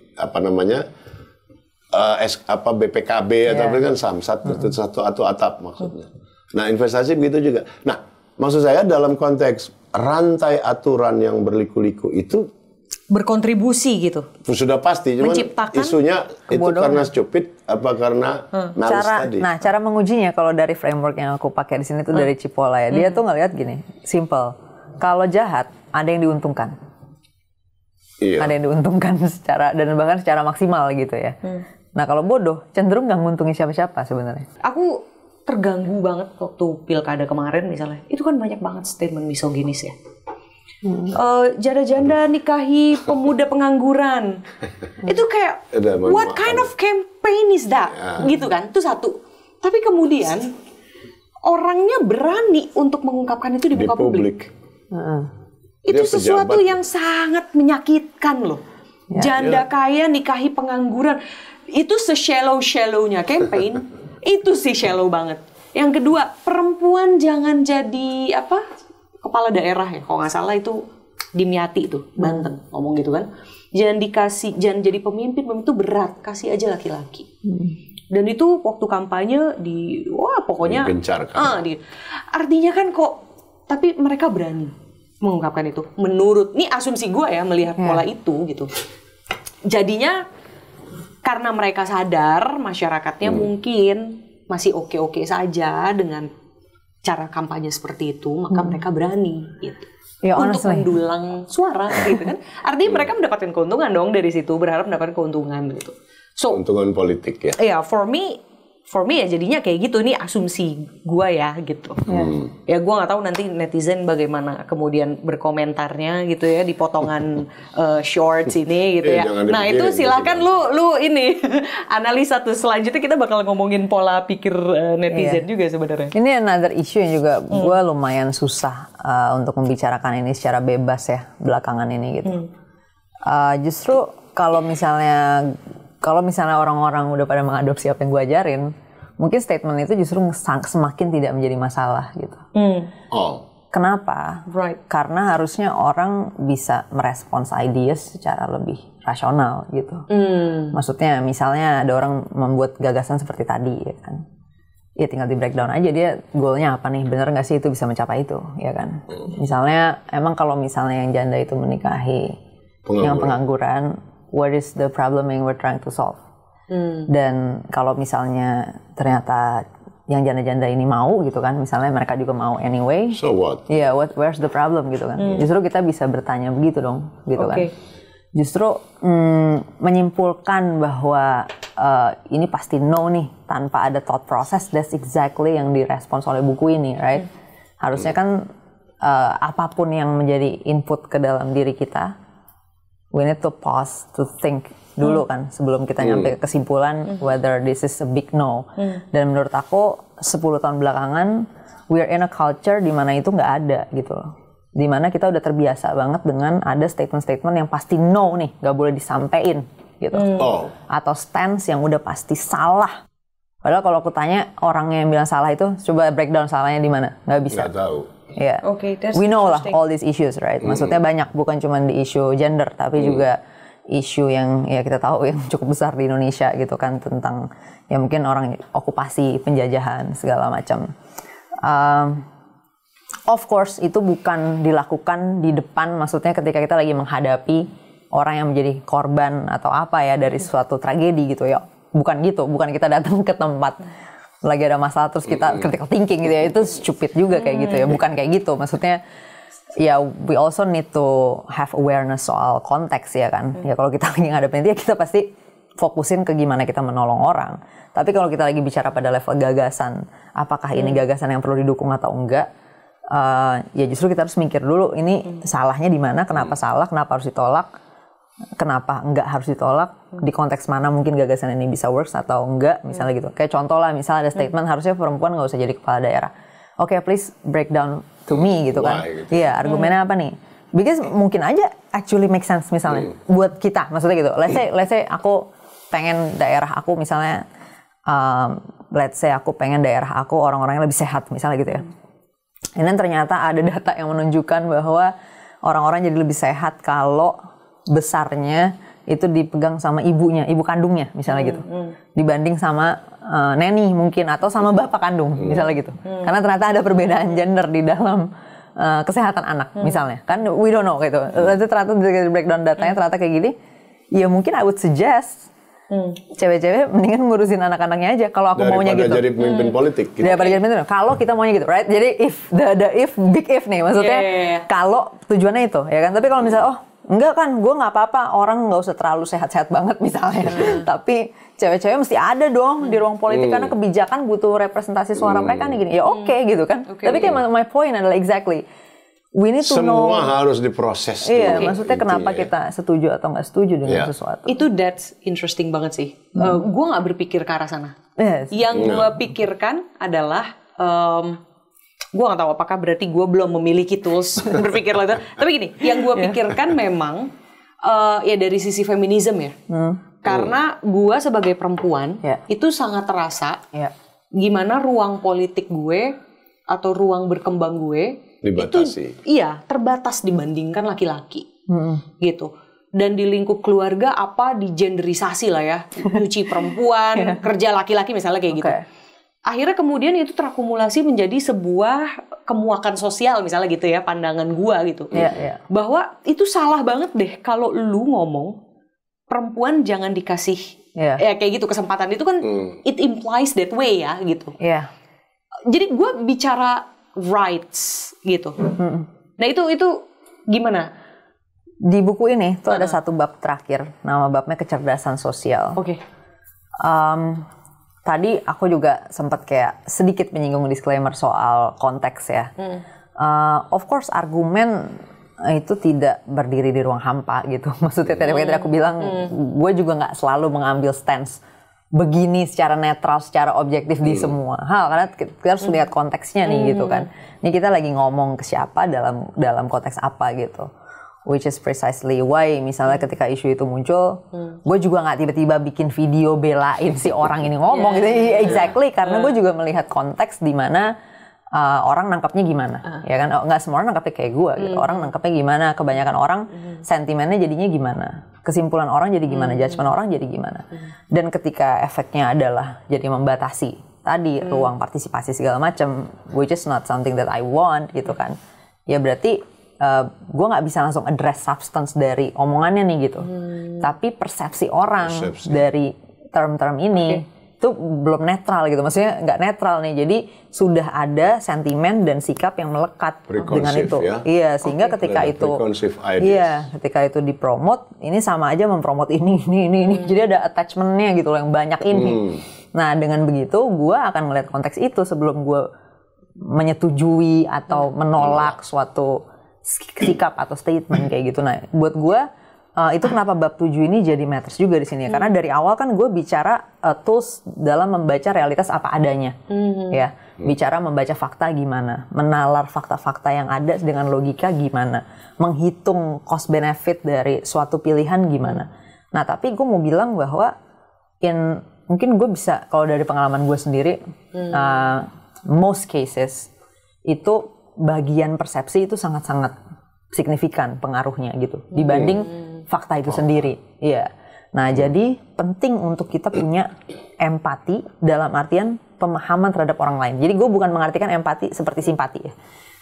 BPKB atau kan samsat itu satu atap maksudnya. Nah investasi begitu juga. Nah maksud saya dalam konteks rantai aturan yang berliku-liku itu berkontribusi gitu. Sudah pasti, cuman isunya kebodohan. Itu karena stupid apa karena malice tadi. Nah, cara mengujinya kalau dari framework yang aku pakai di sini itu dari Cipolla ya. Dia tuh ngelihat gini, simple. Kalau jahat, ada yang diuntungkan. Ada yang diuntungkan secara dan bahkan secara maksimal gitu ya. Nah, kalau bodoh cenderung nggak nguntungin siapa-siapa sebenarnya. Aku terganggu banget waktu pilkada kemarin misalnya. Itu kan banyak banget statement misoginis ya. Janda-janda nikahi pemuda pengangguran. Itu kayak what kind of campaign is that? Gitu kan, itu satu. Tapi kemudian orangnya berani untuk mengungkapkan itu di muka publik. Itu sesuatu yang sangat menyakitkan loh. Janda kaya nikahi pengangguran. Itu se-shallow-shallownya campaign. Itu sih shallow banget. Yang kedua, perempuan jangan jadi kepala daerah ya, kalau nggak salah itu Dimyati itu, Banten, ngomong gitu kan. Jangan jadi pemimpin itu berat, kasih aja laki-laki. Dan itu waktu kampanye pokoknya artinya kan kok, tapi mereka berani mengungkapkan itu. Ini asumsi gue ya, melihat pola itu gitu. Jadinya karena mereka sadar masyarakatnya mungkin masih oke-oke saja dengan cara kampanye seperti itu, maka mereka berani gitu. Untuk mendulang suara gitu kan. Artinya mereka mendapatkan keuntungan dong dari situ, berharap mendapatkan keuntungan gitu. Keuntungan politik ya. Iya, for me for me ya jadinya kayak gitu, nih asumsi gue ya gitu. Ya gue nggak tahu nanti netizen bagaimana kemudian berkomentarnya gitu ya di potongan shorts ini gitu ya. Nah itu silakan lu ini analisa tuh, selanjutnya kita bakal ngomongin pola pikir netizen juga sebenarnya. Ini another issue yang juga gue lumayan susah untuk membicarakan ini secara bebas ya belakangan ini gitu. Justru kalau misalnya orang-orang udah pada mengadopsi apa yang gue ajarin, mungkin statement itu justru semakin tidak menjadi masalah gitu. Kenapa? Right. Karena harusnya orang bisa merespons ideas secara lebih rasional gitu. Maksudnya misalnya ada orang membuat gagasan seperti tadi ya kan. Ya tinggal di breakdown aja dia goalnya apa nih, bener nggak sih itu bisa mencapai itu ya kan. Misalnya emang kalau misalnya yang janda itu menikahi yang pengangguran, what is the problem yang we're trying to solve? Dan kalau misalnya ternyata yang janda-janda ini mau gitu kan, misalnya mereka juga mau anyway. So what? Iya, where's the problem gitu kan? Justru kita bisa bertanya begitu dong, gitu kan? Justru menyimpulkan bahwa ini pasti no nih tanpa ada thought process, that's exactly yang direspons oleh buku ini, right? Harusnya kan apapun yang menjadi input ke dalam diri kita, we need to pause to think dulu kan sebelum kita nyampe ke kesimpulan whether this is a big no. Dan menurut aku 10 tahun belakangan we are in a culture di mana itu nggak ada gitu loh. Di mana kita udah terbiasa banget dengan ada statement-statement yang pasti no nih, nggak boleh disampein gitu. Atau stance yang udah pasti salah. Padahal kalau aku tanya orang yang bilang salah itu, coba breakdown salahnya di mana? Nggak bisa. Nggak tahu. Yeah. We know lah all these issues, right? Maksudnya banyak, bukan cuma di isu gender, tapi juga isu yang ya kita tahu yang cukup besar di Indonesia gitu kan, tentang ya mungkin orang okupasi, penjajahan segala macam. Of course itu bukan dilakukan di depan, maksudnya ketika kita lagi menghadapi orang yang menjadi korban atau apa ya dari suatu tragedi gitu ya. Bukan gitu, bukan kita datang ke tempat lagi ada masalah terus kita critical thinking gitu ya, itu stupid juga kayak gitu ya, bukan kayak gitu. Maksudnya ya we also need to have awareness soal konteks ya kan. Ya kalau kita lagi ngadepin dia, kita pasti fokusin ke gimana kita menolong orang. Tapi kalau kita lagi bicara pada level gagasan, apakah ini gagasan yang perlu didukung atau enggak, ya justru kita harus mikir dulu ini salahnya di mana, kenapa salah, kenapa harus ditolak, kenapa enggak harus ditolak, di konteks mana mungkin gagasan ini bisa works atau enggak, misalnya gitu. Kayak contoh lah, misalnya ada statement harusnya perempuan nggak usah jadi kepala daerah. Oke, please break down to me gitu kan. Iya, argumennya apa nih? Because mungkin aja actually make sense misalnya buat kita, maksudnya gitu. Let's say aku pengen daerah aku misalnya, let's say aku pengen daerah aku orang-orangnya lebih sehat misalnya gitu ya. Dan ternyata ada data yang menunjukkan bahwa orang-orang jadi lebih sehat kalau besarnya itu dipegang sama ibunya, ibu kandungnya misalnya gitu, dibanding sama neni mungkin atau sama bapak kandung misalnya gitu. Karena ternyata ada perbedaan gender di dalam kesehatan anak misalnya, kan we don't know gitu. Ternyata dari breakdown datanya ternyata kayak gini. Ya mungkin I would suggest cewek-cewek mendingan ngurusin anak-anaknya aja kalau aku maunya gitu. Daripada jadi pemimpin politik. Gitu. Daripada jadi pemimpin, kalau kita maunya gitu, right? Jadi big if nih, maksudnya kalau tujuannya itu, ya kan? Tapi kalau misalnya enggak kan, gue nggak apa-apa, orang nggak usah terlalu sehat-sehat banget misalnya. Tapi cewek-cewek mesti ada dong di ruang politik karena kebijakan butuh representasi suara mereka nih gini. Ya oke gitu kan. Tapi kayak my point adalah exactly, we need to know. Semua harus diproses. Iya, maksudnya kenapa kita setuju atau nggak setuju dengan sesuatu. Itu that's interesting banget sih. Gue nggak berpikir ke arah sana. Yang gue pikirkan adalah gue nggak tahu apakah berarti gue belum memiliki tools berpikir itu. Tapi gini, yang gue pikirkan memang ya dari sisi feminisme ya. Karena gue sebagai perempuan itu sangat terasa gimana ruang politik gue atau ruang berkembang gue dibatasi. Itu terbatas dibandingkan laki-laki gitu. Dan di lingkup keluarga digenderisasi lah ya, nyuci perempuan, kerja laki-laki misalnya kayak gitu. Akhirnya kemudian itu terakumulasi menjadi sebuah kemuakan sosial misalnya gitu ya, pandangan gua gitu. Bahwa itu salah banget deh kalau lu ngomong perempuan jangan dikasih ya kayak gitu kesempatan, itu kan it implies that way ya gitu. Jadi gua bicara rights gitu. Nah itu gimana? Di buku ini tuh ada satu bab terakhir, nama babnya kecerdasan sosial. tadi aku juga sempat kayak sedikit menyinggung disclaimer soal konteks ya. Of course argumen itu tidak berdiri di ruang hampa gitu. Maksudnya tadi aku bilang, gue juga nggak selalu mengambil stance begini secara netral, secara objektif di semua hal, karena kita harus lihat konteksnya nih gitu kan. Ini kita lagi ngomong ke siapa dalam konteks apa gitu. Which is precisely why misalnya ketika isu itu muncul, gue juga nggak tiba-tiba bikin video belain si orang ini ngomong gitu. Exactly, karena gue juga melihat konteks di mana orang nangkapnya gimana, ya kan? Nggak semua orang nangkapnya kayak gue. Gitu. Orang nangkapnya gimana? Kebanyakan orang sentimennya jadinya gimana? Kesimpulan orang jadi gimana? Judgement orang jadi gimana? Dan ketika efeknya adalah jadi membatasi tadi ruang partisipasi segala macam, which is not something that I want gitu kan? Ya berarti gue nggak bisa langsung address substance dari omongannya nih gitu. Tapi persepsi orang dari term-term ini itu belum netral gitu, maksudnya nggak netral nih, jadi sudah ada sentimen dan sikap yang melekat dengan itu, ya? Iya, sehingga ketika itu, iya, ketika itu dipromot, ini sama aja mempromot ini, jadi ada attachmentnya gitu loh yang banyak ini. Nah dengan begitu, gue akan melihat konteks itu sebelum gue menyetujui atau menolak suatu sikap atau statement kayak gitu. Nah buat gue itu kenapa bab 7 ini jadi matters juga di sini ya. Karena dari awal kan gue bicara tools dalam membaca realitas apa adanya. Ya, bicara membaca fakta gimana, menalar fakta-fakta yang ada dengan logika gimana, menghitung cost benefit dari suatu pilihan gimana. Nah, tapi gue mau bilang bahwa mungkin gue bisa, kalau dari pengalaman gue sendiri, most cases itu bagian persepsi itu sangat-sangat signifikan pengaruhnya gitu dibanding fakta itu sendiri. Iya. Nah, jadi penting untuk kita punya empati dalam artian pemahaman terhadap orang lain. Jadi gue bukan mengartikan empati seperti simpati ya.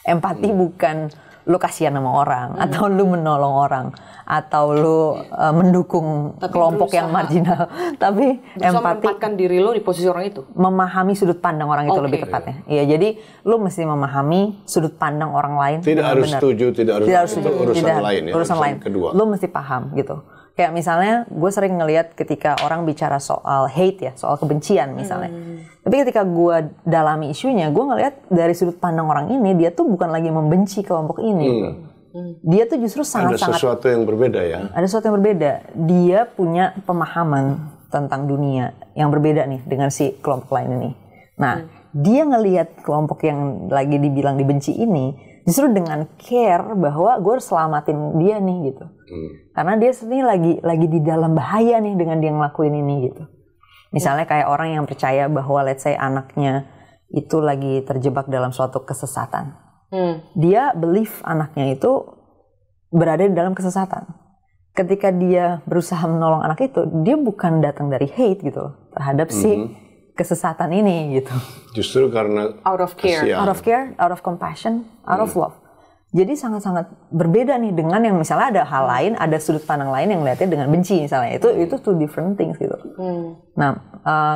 Empati bukan lu kasihan sama orang, atau lu menolong orang, atau lu mendukung kelompok yang marginal. Tapi empati, menempatkan diri lu di posisi orang itu. Memahami sudut pandang orang itu lebih tepatnya. Iya, jadi lu mesti memahami sudut pandang orang lain. Tidak harus setuju, tidak harus setuju. Urusan lain ya. Urusan lain. Kedua. Lu mesti paham gitu. Kayak misalnya gue sering ngelihat ketika orang bicara soal hate ya, soal kebencian misalnya. Tapi ketika gue dalami isunya, gue ngelihat dari sudut pandang orang ini, dia tuh bukan lagi membenci kelompok ini. Dia tuh justru sangat-sangat... Ada sesuatu yang berbeda ya? Ada sesuatu yang berbeda. Dia punya pemahaman tentang dunia yang berbeda nih dengan si kelompok lain ini. Nah, dia ngelihat kelompok yang lagi dibilang dibenci ini, justru dengan care bahwa gue harus selamatin dia nih gitu. Karena dia sebenarnya lagi di dalam bahaya nih dengan dia ngelakuin ini gitu. Misalnya kayak orang yang percaya bahwa let's say anaknya itu lagi terjebak dalam suatu kesesatan. Dia believe anaknya itu berada di dalam kesesatan. Ketika dia berusaha menolong anak itu, dia bukan datang dari hate gitu terhadap si kesesatan ini gitu. Justru karena out of care, out of compassion, out of love. Jadi sangat-sangat berbeda nih dengan yang misalnya ada hal lain, ada sudut pandang lain yang lihatnya dengan benci misalnya. Itu two different things gitu. Nah,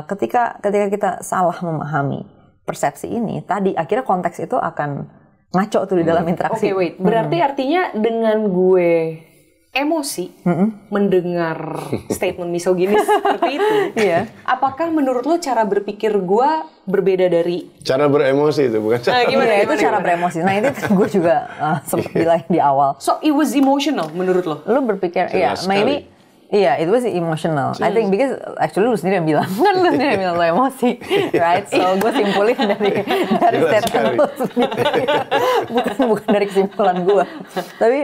ketika kita salah memahami persepsi ini, tadi akhirnya konteks itu akan ngaco tuh di dalam interaksi. Oke, wait. Berarti artinya dengan gue emosi mendengar statement misoginis seperti itu, apakah menurut lo cara berpikir gue berbeda dari cara beremosi itu bukan cara gimana itu cara beremosi. Nah itu gue juga sempat bilang di awal. So it was emotional menurut lo? Lo berpikir maybe it was emotional. I think because actually lu sendiri yang bilang kan lu sendiri yang bilang lo emosi, right? So gue simpulin dari statement lo sendiri, bukan dari kesimpulan gue. Tapi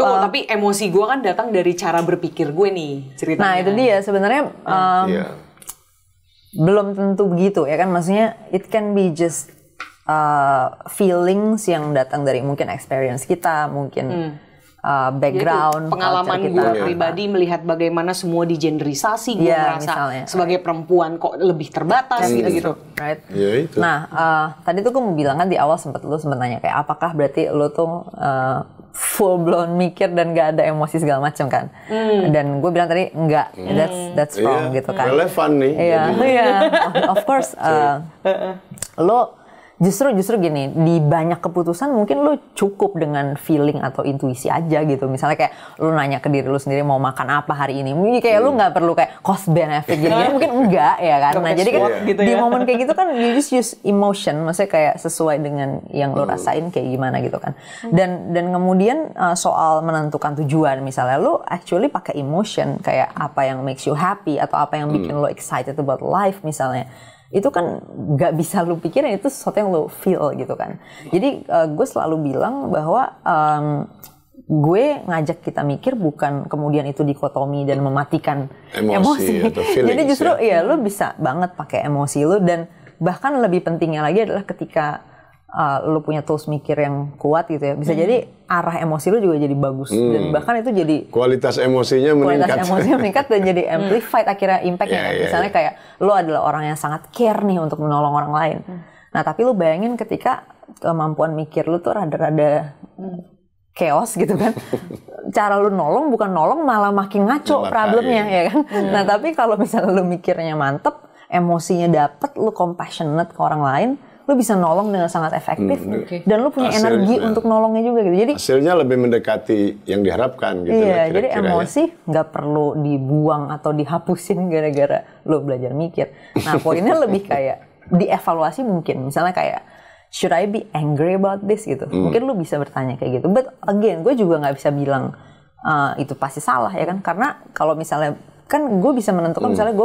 tapi emosi gue kan datang dari cara berpikir gue nih ceritanya. Nah itu dia sebenarnya belum tentu begitu ya kan, maksudnya it can be just feelings yang datang dari mungkin experience kita, mungkin background, pengalaman gue pribadi melihat bagaimana semua digenderisasi, gue merasa misalnya, sebagai perempuan kok lebih terbatas gitu, right? Ya, itu. Nah tadi tuh gue mau bilang kan di awal lu sempet nanya kayak apakah berarti lu tuh full blown mikir dan gak ada emosi segala macam kan? Dan gue bilang tadi enggak, that's wrong gitu kan? Relevan nih. Iya, of course. Lo Justru gini, di banyak keputusan mungkin lu cukup dengan feeling atau intuisi aja gitu. Misalnya kayak lu nanya ke diri lu sendiri mau makan apa hari ini. Mungkin kayak lu nggak perlu kayak cost benefit gitu. Mungkin enggak ya kan. Nah, jadi kan gitu di momen kayak gitu kan you just use emotion, maksudnya kayak sesuai dengan yang lu rasain kayak gimana gitu kan. Dan kemudian soal menentukan tujuan, misalnya lu actually pakai emotion, kayak apa yang makes you happy atau apa yang bikin lu excited about life misalnya. Itu kan nggak bisa lu pikirin, itu sesuatu yang lu feel gitu kan. Jadi gue selalu bilang bahwa gue ngajak kita mikir bukan kemudian itu dikotomi dan mematikan emosi. Atau feelings, jadi justru ya lu bisa banget pakai emosi lu, dan bahkan lebih pentingnya lagi adalah ketika lu punya tools mikir yang kuat gitu ya, bisa jadi arah emosi lu juga jadi bagus, dan bahkan itu jadi kualitas emosinya meningkat dan jadi amplified akhirnya impactnya. Misalnya kayak lu adalah orang yang sangat care nih untuk menolong orang lain. Nah tapi lu bayangin ketika kemampuan mikir lu tuh rada-rada chaos gitu kan, cara lu nolong bukan nolong malah makin ngaco problemnya ya kan. Nah tapi kalau misalnya lu mikirnya mantep, emosinya dapet, lu compassionate ke orang lain, lu bisa nolong dengan sangat efektif, dan lu punya energi untuk nolongnya juga gitu. Jadi hasilnya lebih mendekati yang diharapkan gitu. Iya, jadi emosi nggak perlu dibuang atau dihapusin gara-gara lu belajar mikir. Nah, poinnya lebih kayak dievaluasi mungkin. Misalnya kayak, should I be angry about this gitu? Mungkin lu bisa bertanya kayak gitu. But again, gue juga nggak bisa bilang itu pasti salah ya kan? Karena kalau misalnya kan gue bisa menentukan misalnya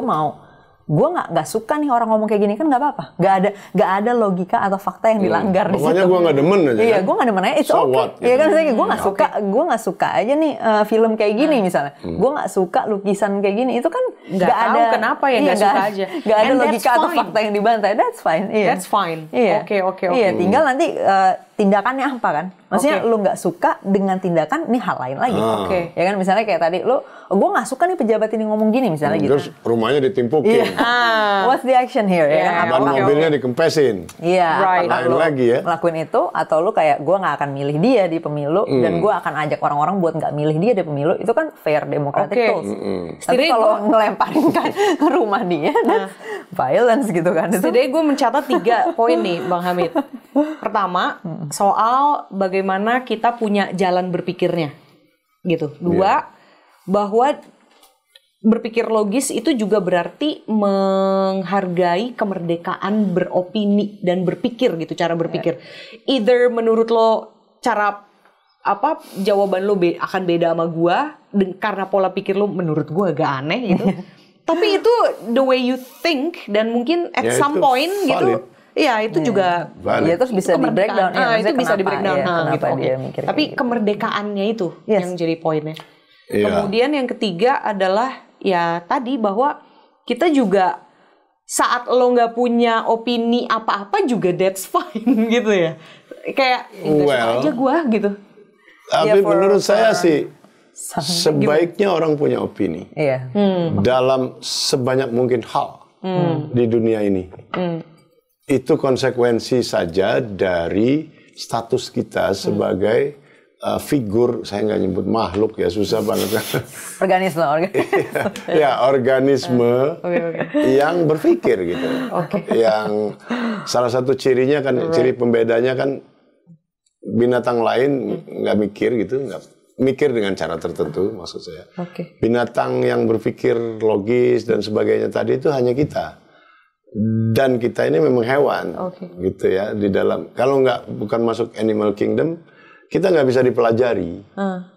gue nggak suka nih orang ngomong kayak gini, kan nggak apa-apa, nggak ada logika atau fakta yang dilanggar di situ. Pokoknya gue nggak demen aja. Iya, gue nggak demen aja, it's so okay. What, Iya kan, misalnya gue nggak suka aja nih film kayak gini misalnya, gue nggak suka lukisan kayak gini, itu kan nggak ada kenapa ya nggak suka aja. Nggak ada logika atau fakta yang dibantai, that's fine. Iya. That's fine. Iya. Oke. Iya, tinggal nanti tindakannya apa kan? Maksudnya lu nggak suka dengan tindakan, ini hal lain lagi. Ya kan, misalnya kayak tadi gue nggak suka nih pejabat ini ngomong gini misalnya gitu. Terus rumahnya ditimpukin. What's the action here? Ya kan? Ban mobilnya dikempesin. Iya. Lain lagi ya. Ngelakuin itu, atau lu kayak gue nggak akan milih dia di pemilu, dan gue akan ajak orang-orang buat nggak milih dia di pemilu, itu kan fair democratic tools. Tapi kalau ngelemparin kan rumah dia, that's violence gitu kan. Setidaknya gue mencatat 3 poin nih, Bang Hamid. Pertama, soal bagaimana kita punya jalan berpikirnya, gitu. 2, bahwa berpikir logis itu juga berarti menghargai kemerdekaan beropini dan berpikir gitu, cara berpikir. Either menurut lo cara jawaban lo akan beda sama gua karena pola pikir lo menurut gua agak aneh gitu. Tapi itu the way you think, dan mungkin at some point valid. Gitu. Iya, itu juga ya, terus bisa di breakdown. Itu bisa di breakdown. Gitu. Tapi kemerdekaannya itu yang jadi poinnya. Kemudian yang ketiga adalah ya tadi bahwa kita juga saat lo nggak punya opini apa-apa juga that's fine gitu ya. Kayak nggak suka aja gue gitu. Tapi menurut saya sih sebaiknya orang punya opini dalam sebanyak mungkin hal di dunia ini. Itu konsekuensi saja dari status kita sebagai figur, saya nggak nyebut makhluk ya, susah banget. Organisme. Ya, organisme yang berpikir gitu. Yang salah satu cirinya kan, ciri pembedanya kan binatang lain nggak mikir gitu, nggak mikir dengan cara tertentu maksud saya. Binatang yang berpikir logis dan sebagainya tadi itu hanya kita. Dan kita ini memang hewan, gitu ya, di dalam, kalau bukan masuk animal kingdom, kita nggak bisa dipelajari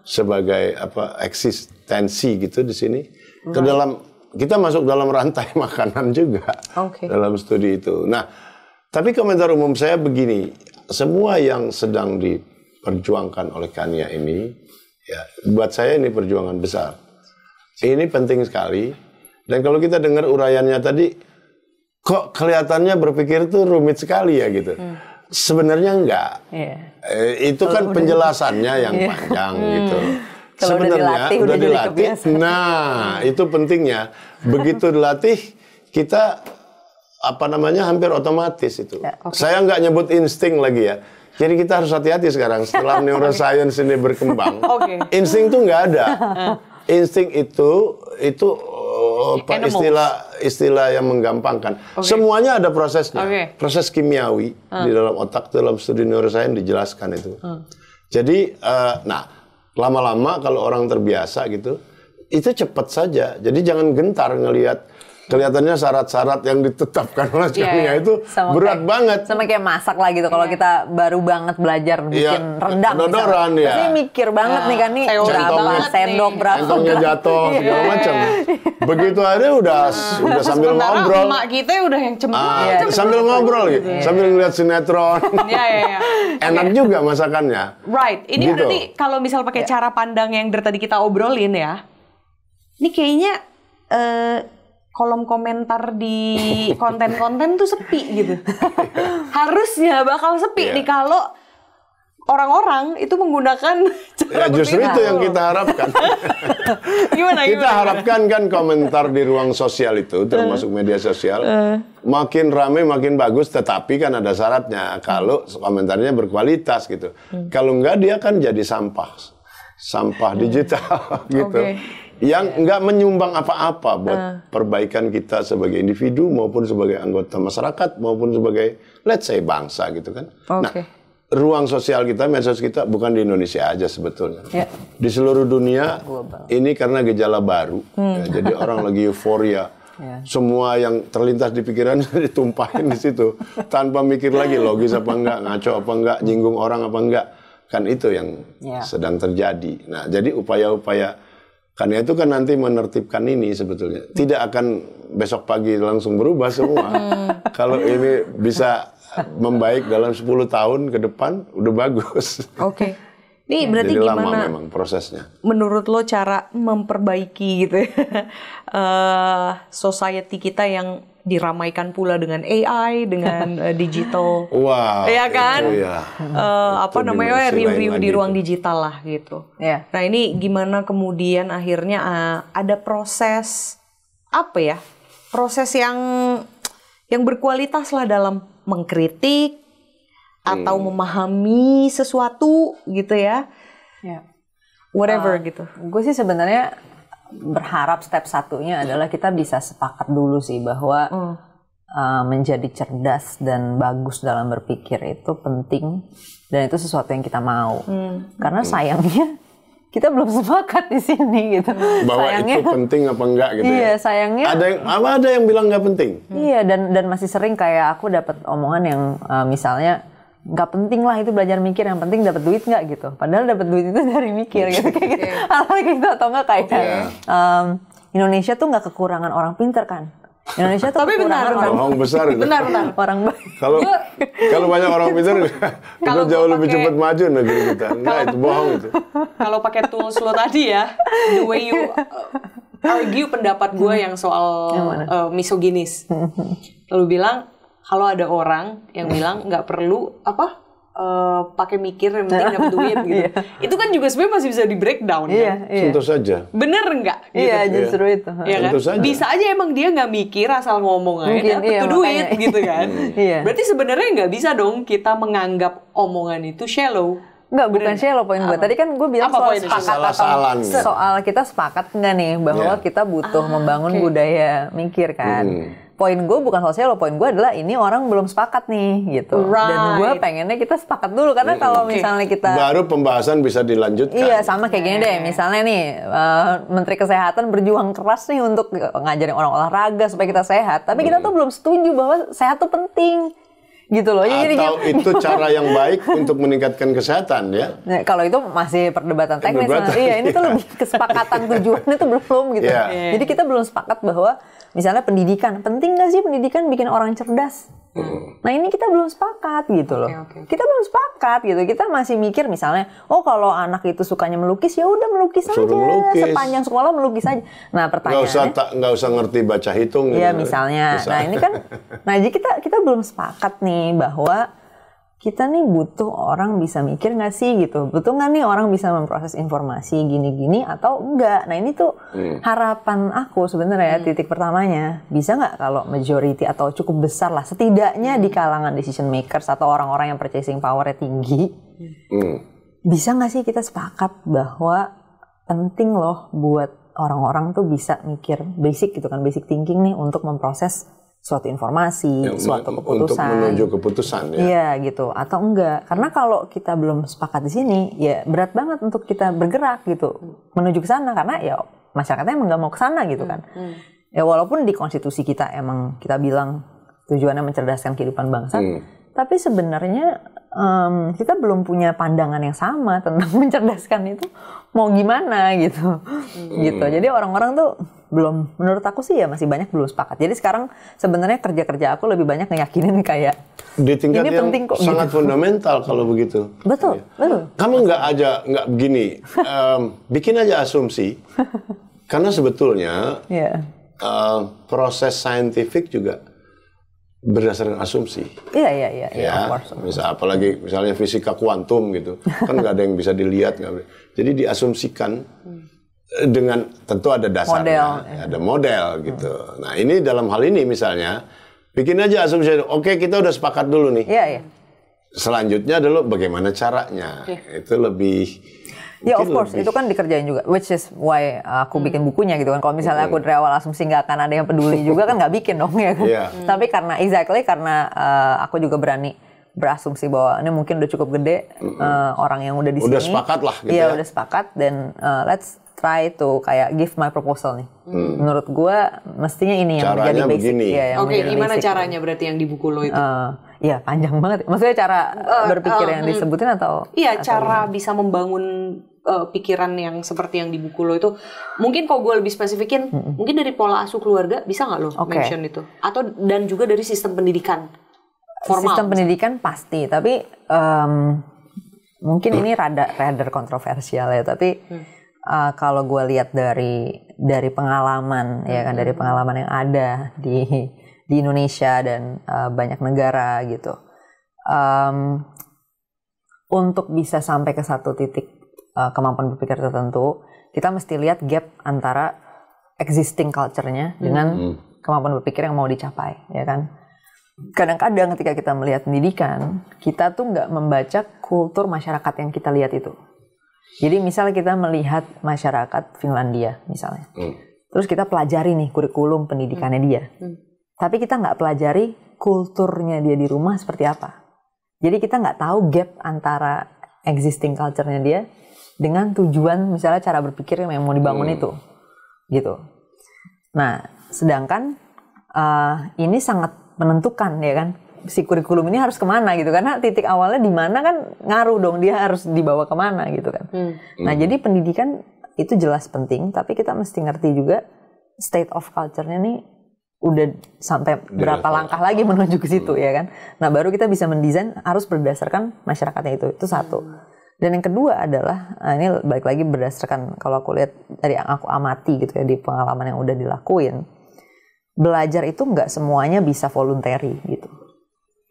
sebagai eksistensi gitu di sini. Ke dalam, kita masuk dalam rantai makanan juga dalam studi itu. Nah, tapi komentar umum saya begini, semua yang sedang diperjuangkan oleh Kania ini, ya, buat saya ini perjuangan besar. Ini penting sekali. Dan kalau kita dengar uraiannya tadi, kok kelihatannya berpikir itu rumit sekali ya gitu. Sebenarnya enggak. Itu kan penjelasannya yang panjang gitu. Sebenarnya udah dilatih. Nah, itu pentingnya. Begitu dilatih, kita hampir otomatis itu. Saya nggak nyebut insting lagi ya. Jadi kita harus hati-hati sekarang setelah neuroscience ini berkembang. Insting itu nggak ada. Insting itu istilah yang menggampangkan. Semuanya ada prosesnya. Proses kimiawi di dalam otak, dalam studi neuroscience dijelaskan itu. Jadi, lama-lama kalau orang terbiasa gitu, itu cepat saja. Jadi jangan gentar ngelihat kelihatannya syarat-syarat yang ditetapkan oleh kimia itu sama berat banget. Sama kayak masak lah gitu. Kalau kita baru banget belajar bikin rendang dodoran, pasti mikir banget nih kan nih berapa sendok, berapa sendoknya jatuh segala macam. Begitu ada udah sambil ngobrol. Emak kita udah yang cemplung. Sambil ngobrol gitu. Sambil ngeliat sinetron. Enak juga masakannya. Right. Ini gitu. Berarti kalau misal pakai cara pandang yang dari tadi kita obrolin ya. Ini kayaknya kolom komentar di konten-konten tuh sepi gitu. Harusnya bakal sepi nih kalau orang-orang itu menggunakan cara justru itu yang kita harapkan. Gimana? Kita harapkan kan komentar di ruang sosial itu, termasuk media sosial, makin ramai makin bagus, tetapi kan ada syaratnya. Kalau komentarnya berkualitas gitu. Kalau enggak dia kan jadi sampah digital gitu. Yang nggak menyumbang apa-apa buat perbaikan kita sebagai individu maupun sebagai anggota masyarakat maupun sebagai let's say bangsa gitu kan. Nah, ruang sosial kita, medsos kita bukan di Indonesia aja sebetulnya. Di seluruh dunia ini karena gejala baru. Jadi orang lagi euforia. Semua yang terlintas di pikiran ditumpahin di situ tanpa mikir lagi logis apa enggak, ngaco apa enggak, nyinggung orang apa enggak. Kan itu yang sedang terjadi. Nah, jadi upaya-upaya karena itu kan nanti menertibkan ini sebetulnya. Tidak akan besok pagi langsung berubah semua. Kalau ini bisa membaik dalam 10 tahun ke depan, udah bagus. Ini berarti jadi gimana lama memang prosesnya. Menurut lo cara memperbaiki gitu society kita yang diramaikan pula dengan AI, dengan digital. Ya kan? Review di ruang digital lah gitu. Nah ini gimana kemudian akhirnya ada proses proses yang berkualitas lah dalam mengkritik atau memahami sesuatu gitu ya. Whatever gitu. Gue sih sebenarnya berharap step satunya adalah kita bisa sepakat dulu sih bahwa menjadi cerdas dan bagus dalam berpikir itu penting dan itu sesuatu yang kita mau. Karena sayangnya kita belum sepakat di sini gitu. Bahwa sayangnya, itu penting apa enggak gitu ya. Sayangnya ada yang bilang nggak penting. Iya dan masih sering kayak aku dapat omongan yang misalnya nggak penting lah itu belajar mikir, yang penting dapat duit nggak gitu. Padahal dapat duit itu dari mikir gitu kayak gitu. Hal gitu atau nggak kayak Indonesia tuh nggak kekurangan orang pinter kan. Indonesia tuh kekurangan orang bohong besar gitu. Benar. Orang kalau banyak orang pinter kita jauh lebih cepat maju negeri kita. Enggak, itu bohong itu. Kalau pakai tools lo tadi ya, the way you argue pendapat gue yang soal misoginis. Lalu bilang kalau ada orang yang bilang nggak perlu pakai mikir yang penting dapat duit gitu. Itu kan juga sebenarnya masih bisa di breakdown kan. Tentu saja. Bener nggak? Gitu? Justru itu. Ya kan? Bisa aja emang dia nggak mikir asal ngomong aja dapat duit gitu kan. Berarti sebenarnya nggak bisa dong kita menganggap omongan itu shallow. Enggak, bukan shallow poin gue. Tadi kan gue bilang soal sepakat soal kita sepakat nggak nih bahwa kita butuh membangun budaya mikir kan. Poin gue bukan sosial, poin gue adalah ini orang belum sepakat nih gitu. Dan gue pengennya kita sepakat dulu karena kalau misalnya kita baru pembahasan bisa dilanjutkan. Iya sama kayak gini deh, misalnya nih Menteri Kesehatan berjuang keras nih untuk ngajarin orang olahraga supaya kita sehat, tapi kita tuh belum setuju bahwa sehat tuh penting. Gitu loh. Atau itu cara yang baik untuk meningkatkan kesehatan ya. Nah, kalau itu masih perdebatan teknis. Iya, ini tuh lebih kesepakatan tujuannya tuh belum gitu. Jadi kita belum sepakat bahwa misalnya pendidikan, penting nggak sih pendidikan bikin orang cerdas? Nah ini kita belum sepakat gitu loh. Kita belum sepakat gitu. Kita masih mikir misalnya, kalau anak itu sukanya melukis ya udah melukis aja. Sepanjang sekolah melukis aja. Nah pertanyaannya nggak usah ngerti baca hitung. Iya misalnya. Nah ini kan, jadi kita belum sepakat nih bahwa kita nih butuh orang bisa mikir nggak sih gitu, butuh nggak nih orang bisa memproses informasi gini-gini atau enggak. Nah ini tuh harapan aku sebenarnya titik pertamanya, bisa nggak kalau majority atau cukup besar lah setidaknya di kalangan decision makers atau orang-orang yang purchasing powernya tinggi, bisa nggak sih kita sepakat bahwa penting loh buat orang-orang tuh bisa mikir basic gitu kan, basic thinking nih untuk memproses suatu informasi, suatu keputusan. Untuk menuju keputusan ya. Iya gitu, atau enggak. Karena kalau kita belum sepakat di sini, ya berat banget untuk kita bergerak gitu menuju ke sana, karena ya masyarakatnya emang nggak mau ke sana gitu kan. Ya walaupun di konstitusi kita emang kita bilang tujuannya mencerdaskan kehidupan bangsa, tapi sebenarnya kita belum punya pandangan yang sama tentang mencerdaskan itu mau gimana gitu. Gitu. Jadi orang-orang tuh belum, menurut aku sih ya masih banyak belum sepakat. Jadi sekarang sebenarnya kerja aku lebih banyak ngeyakinin kayak di tingkat ini yang penting kok, sangat gitu. Fundamental kalau begitu. Betul, betul. Kamu nggak begini, bikin aja asumsi, karena sebetulnya proses saintifik juga berdasarkan asumsi. Iya, Ya, apalagi misalnya fisika kuantum gitu, kan nggak ada yang bisa dilihat, jadi diasumsikan dengan tentu ada dasarnya, ada model gitu. Nah ini dalam hal ini misalnya bikin aja asumsi, oke kita udah sepakat dulu nih. Iya. Selanjutnya adalah bagaimana caranya, itu lebih. Ya of course, itu kan dikerjain juga, which is why aku bikin bukunya gitu kan. Kalau misalnya aku dari awal asumsi nggak akan ada yang peduli juga kan nggak bikin dong ya kan. Tapi karena aku juga berani berasumsi bahwa ini mungkin udah cukup gede orang yang udah di sini. Udah sepakat lah gitu ya. Iya udah sepakat dan let's try to kayak give my proposal nih. Menurut gue mestinya ini yang menjadi basic. Ya, Oke, gimana caranya berarti yang di buku lo itu? Iya panjang banget. Maksudnya cara berpikir yang disebutin atau? Iya cara bisa membangun pikiran yang seperti yang di buku lo itu. Mungkin kalau gue lebih spesifikin, mungkin dari pola asuh keluarga bisa nggak lo mention itu? Atau dan juga dari sistem pendidikan formal? Sistem pendidikan pasti, tapi mungkin ini rada kontroversial ya. Tapi kalau gue lihat dari pengalaman ya kan, dari pengalaman yang ada di Indonesia dan banyak negara gitu, untuk bisa sampai ke satu titik kemampuan berpikir tertentu, kita mesti lihat gap antara existing culture-nya dengan kemampuan berpikir yang mau dicapai, ya kan? Kadang-kadang ketika kita melihat pendidikan, kita tuh nggak membaca kultur masyarakat yang kita lihat itu. Jadi misalnya kita melihat masyarakat Finlandia misalnya, terus kita pelajari nih kurikulum pendidikannya dia, tapi kita nggak pelajari kulturnya dia di rumah seperti apa. Jadi kita nggak tahu gap antara existing culture-nya dia dengan tujuan misalnya cara berpikir yang mau dibangun itu, gitu. Nah, sedangkan ini sangat menentukan ya kan, si kurikulum ini harus kemana gitu, karena titik awalnya di mana kan ngaruh dong, dia harus dibawa kemana gitu kan. Nah, jadi pendidikan itu jelas penting, tapi kita mesti ngerti juga state of culture-nya nih udah sampai berapa langkah lagi menuju ke situ ya kan. Nah, baru kita bisa mendesain harus berdasarkan masyarakatnya itu satu. Dan yang kedua adalah, ini balik lagi berdasarkan kalau aku lihat dari yang aku amati gitu ya, di pengalaman yang udah dilakuin, belajar itu nggak semuanya bisa voluntary gitu.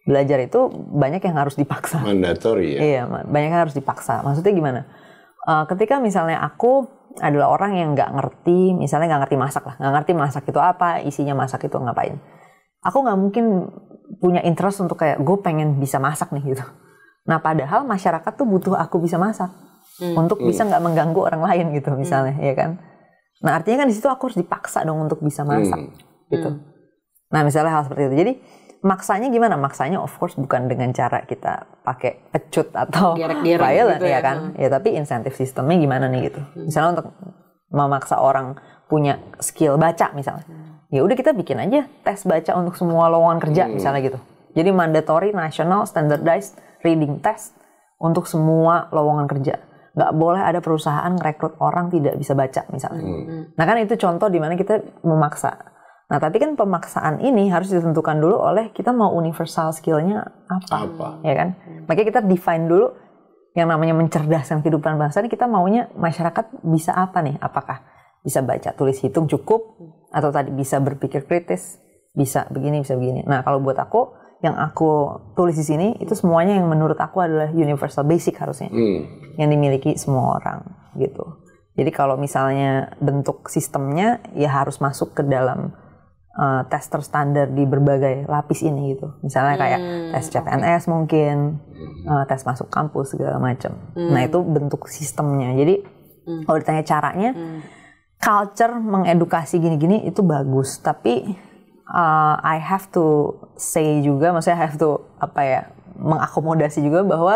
Belajar itu banyak yang harus dipaksa. Mandatory ya? Iya, banyak yang harus dipaksa. Maksudnya gimana? Ketika misalnya aku adalah orang yang nggak ngerti, misalnya nggak ngerti masak lah, nggak ngerti masak itu apa, isinya masak itu ngapain. Aku nggak mungkin punya interest untuk kayak, gue pengen bisa masak nih gitu. Nah, padahal masyarakat tuh butuh aku bisa masak untuk bisa nggak mengganggu orang lain gitu misalnya, ya kan? Nah, artinya kan di situ aku harus dipaksa dong untuk bisa masak gitu. Nah, misalnya hal seperti itu. Jadi maksanya gimana? Maksanya of course bukan dengan cara kita pakai pecut atau violent gitu ya kan? Ya tapi insentif sistemnya gimana nih gitu. Misalnya untuk memaksa orang punya skill baca misalnya. Ya udah kita bikin aja tes baca untuk semua lowongan kerja misalnya gitu. Jadi mandatory national standardized reading test untuk semua lowongan kerja. Nggak boleh ada perusahaan ngerekrut orang tidak bisa baca misalnya. Nah kan itu contoh di mana kita memaksa. Nah tapi kan pemaksaan ini harus ditentukan dulu oleh kita mau universal skillnya apa. Ya kan? Makanya kita define dulu yang namanya mencerdaskan kehidupan bangsa ini, kita maunya masyarakat bisa apa nih? Apakah bisa baca, tulis, hitung cukup? Atau tadi bisa berpikir kritis? Bisa begini, bisa begini. Nah kalau buat aku, yang aku tulis di sini itu semuanya yang menurut aku adalah universal basic harusnya yang dimiliki semua orang gitu. Jadi kalau misalnya bentuk sistemnya ya harus masuk ke dalam tes terstandar di berbagai lapis ini gitu. Misalnya kayak tes CPNS mungkin, tes masuk kampus segala macam. Nah itu bentuk sistemnya. Jadi kalau ditanya caranya, culture mengedukasi gini-gini itu bagus, tapi I have to say juga, maksudnya I have to mengakomodasi juga bahwa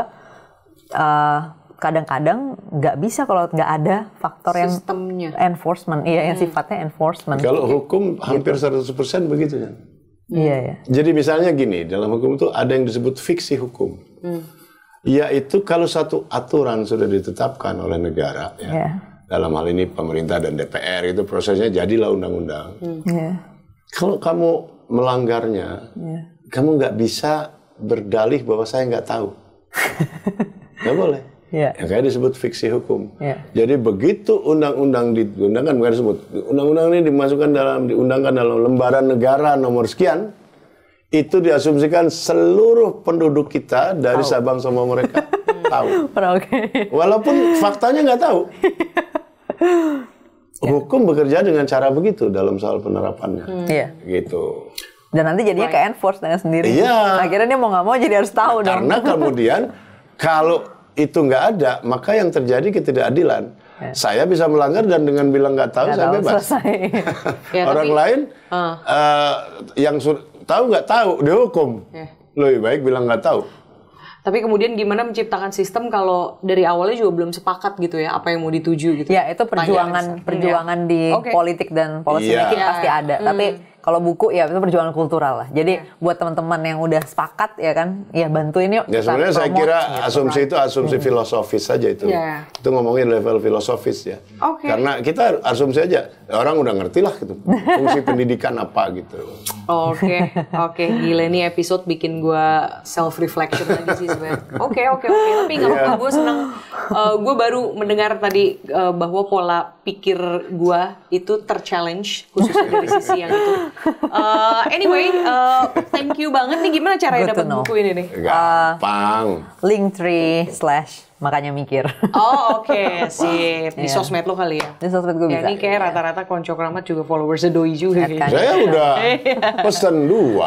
kadang-kadang nggak bisa kalau nggak ada faktor sistemnya. Yang enforcement, yang sifatnya enforcement. Kalau hukum hampir 100% begitu kan. Iya ya. Jadi misalnya gini, dalam hukum itu ada yang disebut fiksi hukum. Yaitu kalau satu aturan sudah ditetapkan oleh negara, dalam hal ini pemerintah dan DPR, itu prosesnya jadilah undang-undang. Kalau kamu melanggarnya, kamu nggak bisa berdalih bahwa saya nggak tahu. Nggak boleh. Yang kayak disebut fiksi hukum. Jadi begitu undang-undang diundangkan, bukan disebut undang-undang ini diundangkan dalam lembaran negara nomor sekian, itu diasumsikan seluruh penduduk kita dari Sabang sampai mereka tahu. Walaupun faktanya nggak tahu. Hukum bekerja dengan cara begitu dalam soal penerapannya. Gitu. Dan nanti jadinya ke enforce dengan sendiri. Akhirnya dia mau nggak mau jadi harus tahu dong. Karena kemudian kalau itu nggak ada, maka yang terjadi ketidakadilan. Saya bisa melanggar dan dengan bilang nggak tahu, saya bebas. Orang lain yang tahu nggak tahu dihukum. Lebih baik bilang nggak tahu. Tapi kemudian gimana menciptakan sistem kalau dari awalnya juga belum sepakat gitu ya, apa yang mau dituju gitu? Ya itu perjuangan di politik dan policy making pasti ada. Tapi kalau buku ya itu perjuangan kultural lah. Jadi buat teman-teman yang udah sepakat ya kan, ya bantuin yuk. Ya sebenarnya saya kira asumsi itu asumsi filosofis saja itu. Itu ngomongin level filosofis ya. Karena kita asumsi aja, orang udah ngerti lah gitu. Fungsi pendidikan apa gitu. Oke, gila nih episode bikin gue self reflection lagi sih sebenarnya. Oke. Tapi nggak apa-apa, gue senang. Gue baru mendengar tadi bahwa pola pikir gue itu ter-challenge khususnya dari sisi yang itu. Anyway, thank you banget nih. Gimana caranya dapat buku ini nih? Gampang. Linktree/makanya mikir. Oke, sip. Di sosmed lo kali ya? Di sosmed gue bisa. Ini kayak rata-rata konco keramat juga followersnya doi juga. Saya udah pesen 2.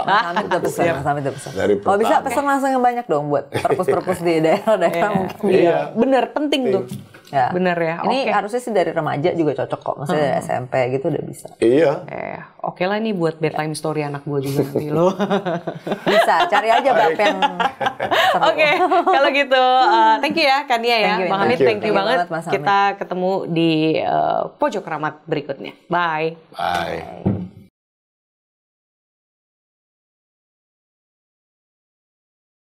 Sampai udah pesen. Kalau bisa pesen langsung yang banyak dong buat perpus-perpus di daerah-daerah mungkin. Iya, bener, penting tuh. Ya. Bener ya. Ini harusnya sih dari remaja juga cocok kok. Maksudnya dari SMP gitu udah bisa. Iya. Oke lah, ini buat bedtime story anak gue juga nanti lo. Bisa, cari aja bab yang seru. Oke, kalau gitu thank you ya Kania ya. Bang Hamid, thank you banget. Kita ketemu di Pojok Keramat berikutnya. Bye. Bye.